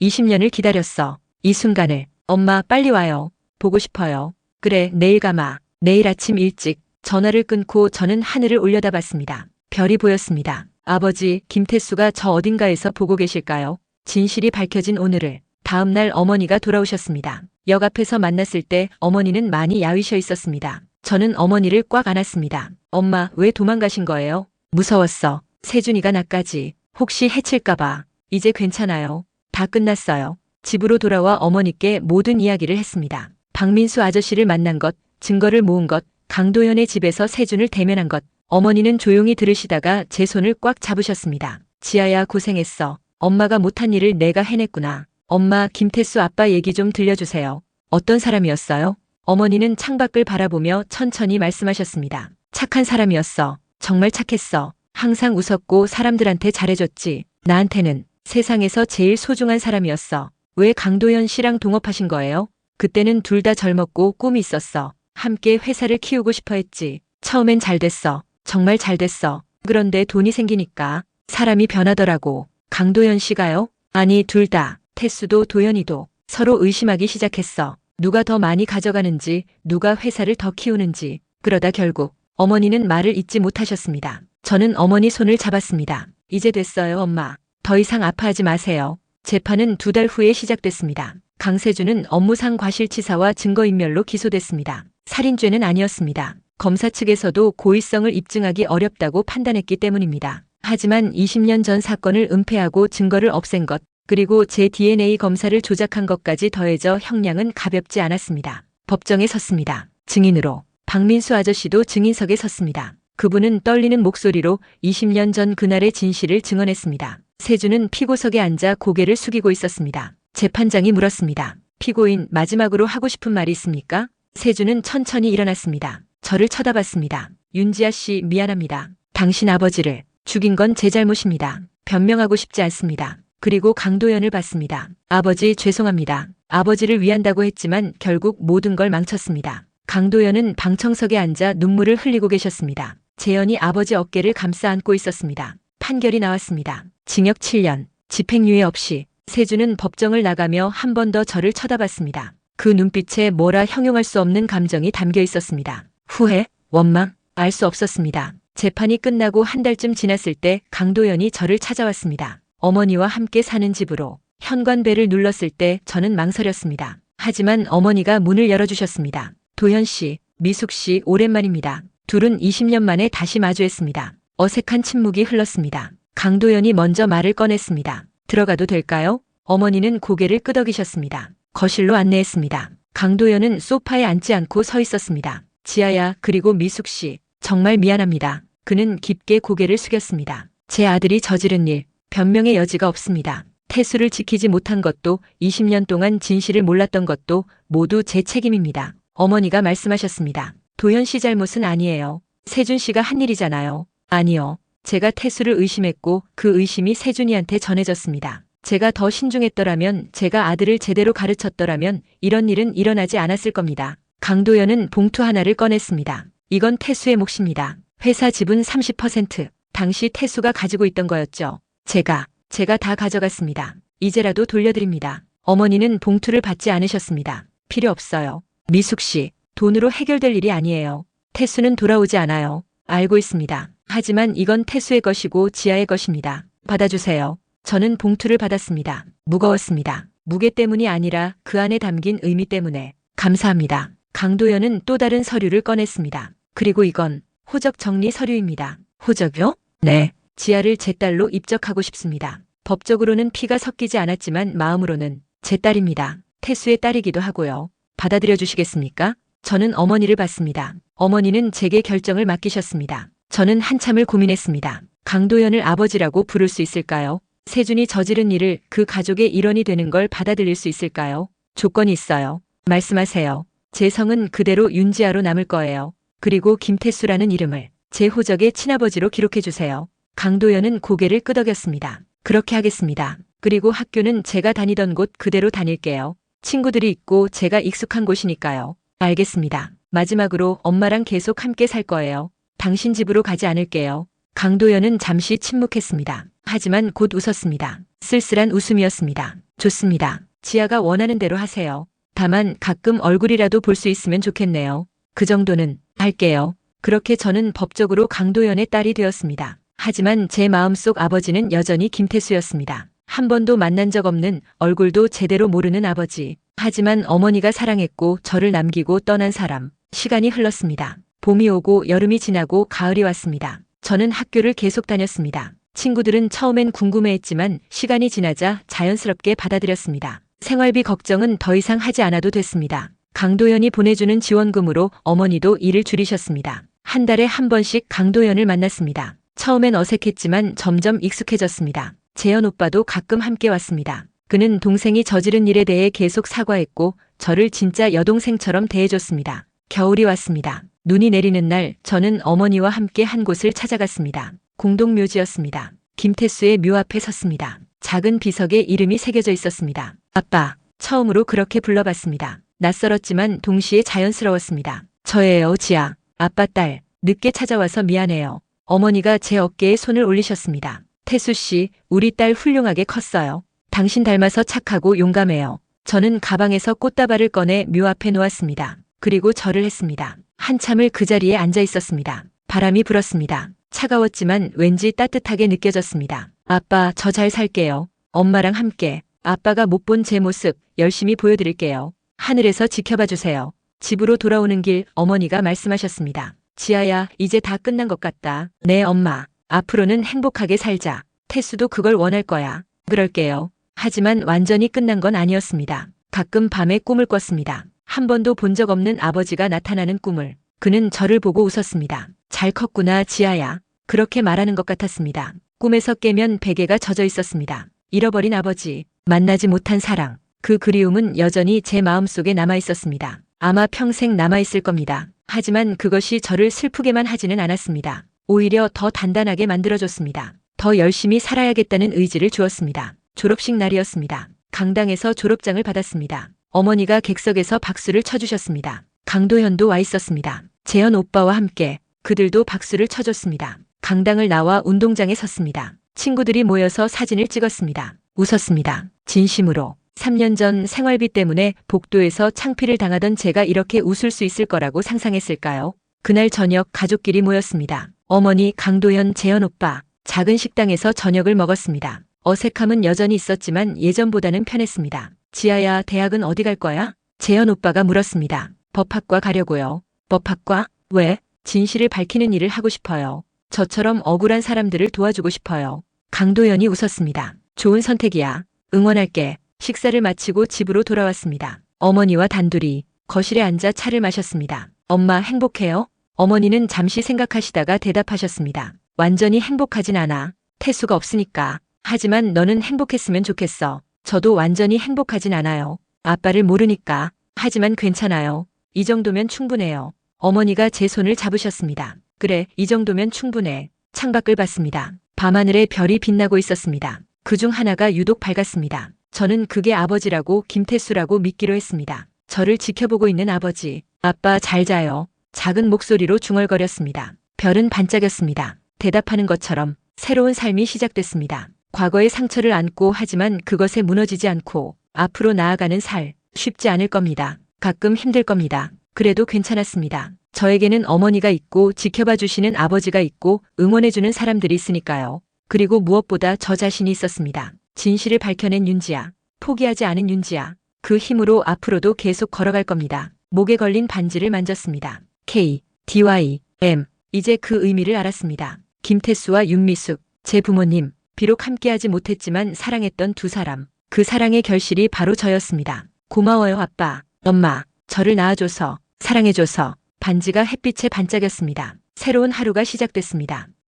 20년을 기다렸어. 이 순간을. 엄마, 빨리 와요. 보고 싶어요. 그래, 내일 가마. 내일 아침 일찍. 전화를 끊고 저는 하늘을 올려다봤습니다. 별이 보였습니다. 아버지, 김태수가 저 어딘가에서 보고 계실까요? 진실이 밝혀진 오늘을. 다음 날 어머니가 돌아오셨습니다. 역 앞에서 만났을 때 어머니는 많이 야위셔 있었습니다. 저는 어머니를 꽉 안았습니다. 엄마, 왜 도망가신 거예요? 무서웠어. 세준이가 나까지. 혹시 해칠까봐. 이제 괜찮아요. 다 끝났어요. 집으로 돌아와 어머니께 모든 이야기를 했습니다. 박민수 아저씨를 만난 것, 증거를 모은 것, 강도연의 집에서 세준을 대면한 것. 어머니는 조용히 들으시다가 제 손을 꽉 잡으셨습니다. 지아야, 고생했어. 엄마가 못한 일을 내가 해냈구나. 엄마, 김태수 아빠 얘기 좀 들려주세요. 어떤 사람이었어요? 어머니는 창밖을 바라보며 천천히 말씀하셨습니다. 착한 사람이었어. 정말 착했어. 항상 웃었고 사람들한테 잘해줬지. 나한테는 세상에서 제일 소중한 사람이었어. 왜 강도연 씨랑 동업하신 거예요? 그때는 둘 다 젊었고 꿈이 있었어. 함께 회사를 키우고 싶어 했지. 처음엔 잘 됐어. 정말 잘 됐어. 그런데 돈이 생기니까 사람이 변하더라고. 강도연 씨가요? 아니, 둘 다. 태수도 도연이도 서로 의심하기 시작했어. 누가 더 많이 가져가는지, 누가 회사를 더 키우는지. 그러다 결국 어머니는 말을 잇지 못하셨습니다. 저는 어머니 손을 잡았습니다. 이제 됐어요, 엄마. 더 이상 아파하지 마세요. 재판은 2달 후에 시작됐습니다. 강세준은 업무상 과실치사와 증거인멸로 기소됐습니다. 살인죄는 아니었습니다. 검사 측에서도 고의성을 입증하기 어렵다고 판단했기 때문입니다. 하지만 20년 전 사건을 은폐하고 증거를 없앤 것, 그리고 제 DNA 검사를 조작한 것까지 더해져 형량은 가볍지 않았습니다. 법정에 섰습니다. 증인으로 박민수 아저씨도 증인석에 섰습니다. 그분은 떨리는 목소리로 20년 전 그날의 진실을 증언했습니다. 세준은 피고석에 앉아 고개를 숙이고 있었습니다. 재판장이 물었습니다. 피고인, 마지막으로 하고 싶은 말이 있습니까? 세준은 천천히 일어났습니다. 저를 쳐다봤습니다. 윤지아 씨, 미안합니다. 당신 아버지를 죽인 건 제 잘못입니다. 변명하고 싶지 않습니다. 그리고 강도연을 봤습니다. 아버지, 죄송합니다. 아버지를 위한다고 했지만 결국 모든 걸 망쳤습니다. 강도연은 방청석에 앉아 눈물을 흘리고 계셨습니다. 재현이 아버지 어깨를 감싸 안고 있었습니다. 판결이 나왔습니다. 징역 7년, 집행유예 없이. 세준은 법정을 나가며 한 번 더 저를 쳐다봤습니다. 그 눈빛에 뭐라 형용할 수 없는 감정이 담겨 있었습니다. 후회, 원망, 알 수 없었습니다. 재판이 끝나고 한 달쯤 지났을 때 강도연이 저를 찾아왔습니다. 어머니와 함께 사는 집으로. 현관벨을 눌렀을 때 저는 망설였습니다. 하지만 어머니가 문을 열어주셨습니다. 도현 씨, 미숙 씨, 오랜만입니다. 둘은 20년 만에 다시 마주했습니다. 어색한 침묵이 흘렀습니다. 강도연이 먼저 말을 꺼냈습니다. 들어가도 될까요? 어머니는 고개를 끄덕이셨습니다. 거실로 안내했습니다. 강도연은 소파에 앉지 않고 서 있었습니다. 지아야, 그리고 미숙 씨, 정말 미안합니다. 그는 깊게 고개를 숙였습니다. 제 아들이 저지른 일, 변명의 여지가 없습니다. 태수를 지키지 못한 것도 20년 동안 진실을 몰랐던 것도 모두 제 책임입니다. 어머니가 말씀하셨습니다. 도현 씨 잘못은 아니에요. 세준 씨가 한 일이잖아요. 아니요. 제가 태수를 의심했고 그 의심이 세준이한테 전해졌습니다. 제가 더 신중했더라면, 제가 아들을 제대로 가르쳤더라면 이런 일은 일어나지 않았을 겁니다. 강도연은 봉투 하나를 꺼냈습니다. 이건 태수의 몫입니다. 회사 지분 30%. 당시 태수가 가지고 있던 거였죠. 제가 다 가져갔습니다. 이제라도 돌려드립니다. 어머니는 봉투를 받지 않으셨습니다. 필요 없어요. 미숙 씨, 돈으로 해결될 일이 아니에요. 태수는 돌아오지 않아요. 알고 있습니다. 하지만 이건 태수의 것이고 지아의 것입니다. 받아주세요. 저는 봉투를 받았습니다. 무거웠습니다. 무게 때문이 아니라 그 안에 담긴 의미 때문에. 감사합니다. 강도연은 또 다른 서류를 꺼냈습니다. 그리고 이건 호적 정리 서류입니다. 호적이요? 네. 지아를 제 딸로 입적하고 싶습니다. 법적으로는 피가 섞이지 않았지만 마음으로는 제 딸입니다. 태수의 딸이기도 하고요. 받아들여 주시겠습니까? 저는 어머니를 봤습니다. 어머니는 제게 결정을 맡기셨습니다. 저는 한참을 고민했습니다. 강도연을 아버지라고 부를 수 있을까요? 세준이 저지른 일을 그 가족의 일원이 되는 걸 받아들일 수 있을까요? 조건이 있어요. 말씀하세요. 제 성은 그대로 윤지아로 남을 거예요. 그리고 김태수라는 이름을 제 호적의 친아버지로 기록해 주세요. 강도연은 고개를 끄덕였습니다. 그렇게 하겠습니다. 그리고 학교는 제가 다니던 곳 그대로 다닐게요. 친구들이 있고 제가 익숙한 곳이니까요. 알겠습니다. 마지막으로 엄마랑 계속 함께 살 거예요. 당신 집으로 가지 않을게요. 강도연은 잠시 침묵했습니다. 하지만 곧 웃었습니다. 쓸쓸한 웃음이었습니다. 좋습니다. 지아가 원하는 대로 하세요. 다만 가끔 얼굴이라도 볼 수 있으면 좋겠네요. 그 정도는 할게요. 그렇게 저는 법적으로 강도연의 딸이 되었습니다. 하지만 제 마음속 아버지는 여전히 김태수였습니다. 한 번도 만난 적 없는, 얼굴도 제대로 모르는 아버지. 하지만 어머니가 사랑했고 저를 남기고 떠난 사람. 시간이 흘렀습니다. 봄이 오고 여름이 지나고 가을이 왔습니다. 저는 학교를 계속 다녔습니다. 친구들은 처음엔 궁금해했지만 시간이 지나자 자연스럽게 받아들였습니다. 생활비 걱정은 더 이상 하지 않아도 됐습니다. 강도연이 보내주는 지원금으로 어머니도 일을 줄이셨습니다. 한 달에 한 번씩 강도연을 만났습니다. 처음엔 어색했지만 점점 익숙해졌습니다. 재현 오빠도 가끔 함께 왔습니다. 그는 동생이 저지른 일에 대해 계속 사과했고 저를 진짜 여동생처럼 대해줬습니다. 겨울이 왔습니다. 눈이 내리는 날 저는 어머니와 함께 한 곳을 찾아갔습니다. 공동묘지였습니다. 김태수의 묘 앞에 섰습니다. 작은 비석에 이름이 새겨져 있었습니다. 아빠. 처음으로 그렇게 불러봤습니다. 낯설었지만 동시에 자연스러웠습니다. 저예요, 지아. 아빠 딸. 늦게 찾아와서 미안해요. 어머니가 제 어깨에 손을 올리셨습니다. 태수 씨, 우리 딸 훌륭하게 컸어요. 당신 닮아서 착하고 용감해요. 저는 가방에서 꽃다발을 꺼내 묘 앞에 놓았습니다. 그리고 절을 했습니다. 한참을 그 자리에 앉아 있었습니다. 바람이 불었습니다. 차가웠지만 왠지 따뜻하게 느껴졌습니다. 아빠, 저 잘 살게요. 엄마랑 함께. 아빠가 못 본 제 모습 열심히 보여드릴게요. 하늘에서 지켜봐 주세요. 집으로 돌아오는 길 어머니가 말씀하셨습니다. 지아야, 이제 다 끝난 것 같다. 네, 엄마. 앞으로는 행복하게 살자. 태수도 그걸 원할 거야. 그럴게요. 하지만 완전히 끝난 건 아니었습니다. 가끔 밤에 꿈을 꿨습니다. 한 번도 본 적 없는 아버지가 나타나는 꿈을. 그는 저를 보고 웃었습니다. 잘 컸구나, 지아야. 그렇게 말하는 것 같았습니다. 꿈에서 깨면 베개가 젖어 있었습니다. 잃어버린 아버지, 만나지 못한 사랑. 그 그리움은 여전히 제 마음속에 남아 있었습니다. 아마 평생 남아 있을 겁니다. 하지만 그것이 저를 슬프게만 하지는 않았습니다. 오히려 더 단단하게 만들어줬습니다. 더 열심히 살아야겠다는 의지를 주었습니다. 졸업식 날이었습니다. 강당에서 졸업장을 받았습니다. 어머니가 객석에서 박수를 쳐주셨습니다. 강도현도 와 있었습니다. 재현 오빠와 함께 그들도 박수를 쳐줬습니다. 강당을 나와 운동장에 섰습니다. 친구들이 모여서 사진을 찍었습니다. 웃었습니다. 진심으로. 3년 전 생활비 때문에 복도에서 창피를 당하던 제가 이렇게 웃을 수 있을 거라고 상상했을까요? 그날 저녁 가족끼리 모였습니다. 어머니, 강도현, 재현 오빠. 작은 식당에서 저녁을 먹었습니다. 어색함은 여전히 있었지만 예전보다는 편했습니다. 지아야, 대학은 어디 갈 거야? 재현 오빠가 물었습니다. 법학과 가려고요. 법학과? 왜? 진실을 밝히는 일을 하고 싶어요. 저처럼 억울한 사람들을 도와주고 싶어요. 강도현이 웃었습니다. 좋은 선택이야. 응원할게. 식사를 마치고 집으로 돌아왔습니다. 어머니와 단둘이 거실에 앉아 차를 마셨습니다. 엄마, 행복해요? 어머니는 잠시 생각하시다가 대답하셨습니다. 완전히 행복하진 않아. 태수가 없으니까. 하지만 너는 행복했으면 좋겠어. 저도 완전히 행복하진 않아요. 아빠를 모르니까. 하지만 괜찮아요. 이 정도면 충분해요. 어머니가 제 손을 잡으셨습니다. 그래, 이 정도면 충분해. 창밖을 봤습니다. 밤하늘에 별이 빛나고 있었습니다. 그중 하나가 유독 밝았습니다. 저는 그게 아버지라고, 김태수라고 믿기로 했습니다. 저를 지켜보고 있는 아버지. 아빠, 잘 자요. 작은 목소리로 중얼거렸습니다. 별은 반짝였습니다. 대답하는 것처럼 새로운 삶이 시작됐습니다. 과거의 상처를 안고 하지만 그것에 무너지지 않고 앞으로 나아가는 살, 쉽지 않을 겁니다. 가끔 힘들 겁니다. 그래도 괜찮았습니다. 저에게는 어머니가 있고 지켜봐 주시는 아버지가 있고 응원해주는 사람들이 있으니까요. 그리고 무엇보다 저 자신이 있었습니다. 진실을 밝혀낸 윤지아, 포기하지 않은 윤지아. 그 힘으로 앞으로도 계속 걸어갈 겁니다. 목에 걸린 반지를 만졌습니다. K, DY, M. 이제 그 의미를 알았습니다. 김태수와 윤미숙, 제 부모님. 비록 함께하지 못했지만 사랑했던 두 사람. 그 사랑의 결실이 바로 저였습니다. 고마워요 아빠, 엄마. 저를 낳아줘서, 사랑해줘서. 반지가 햇빛에 반짝였습니다. 새로운 하루가 시작됐습니다.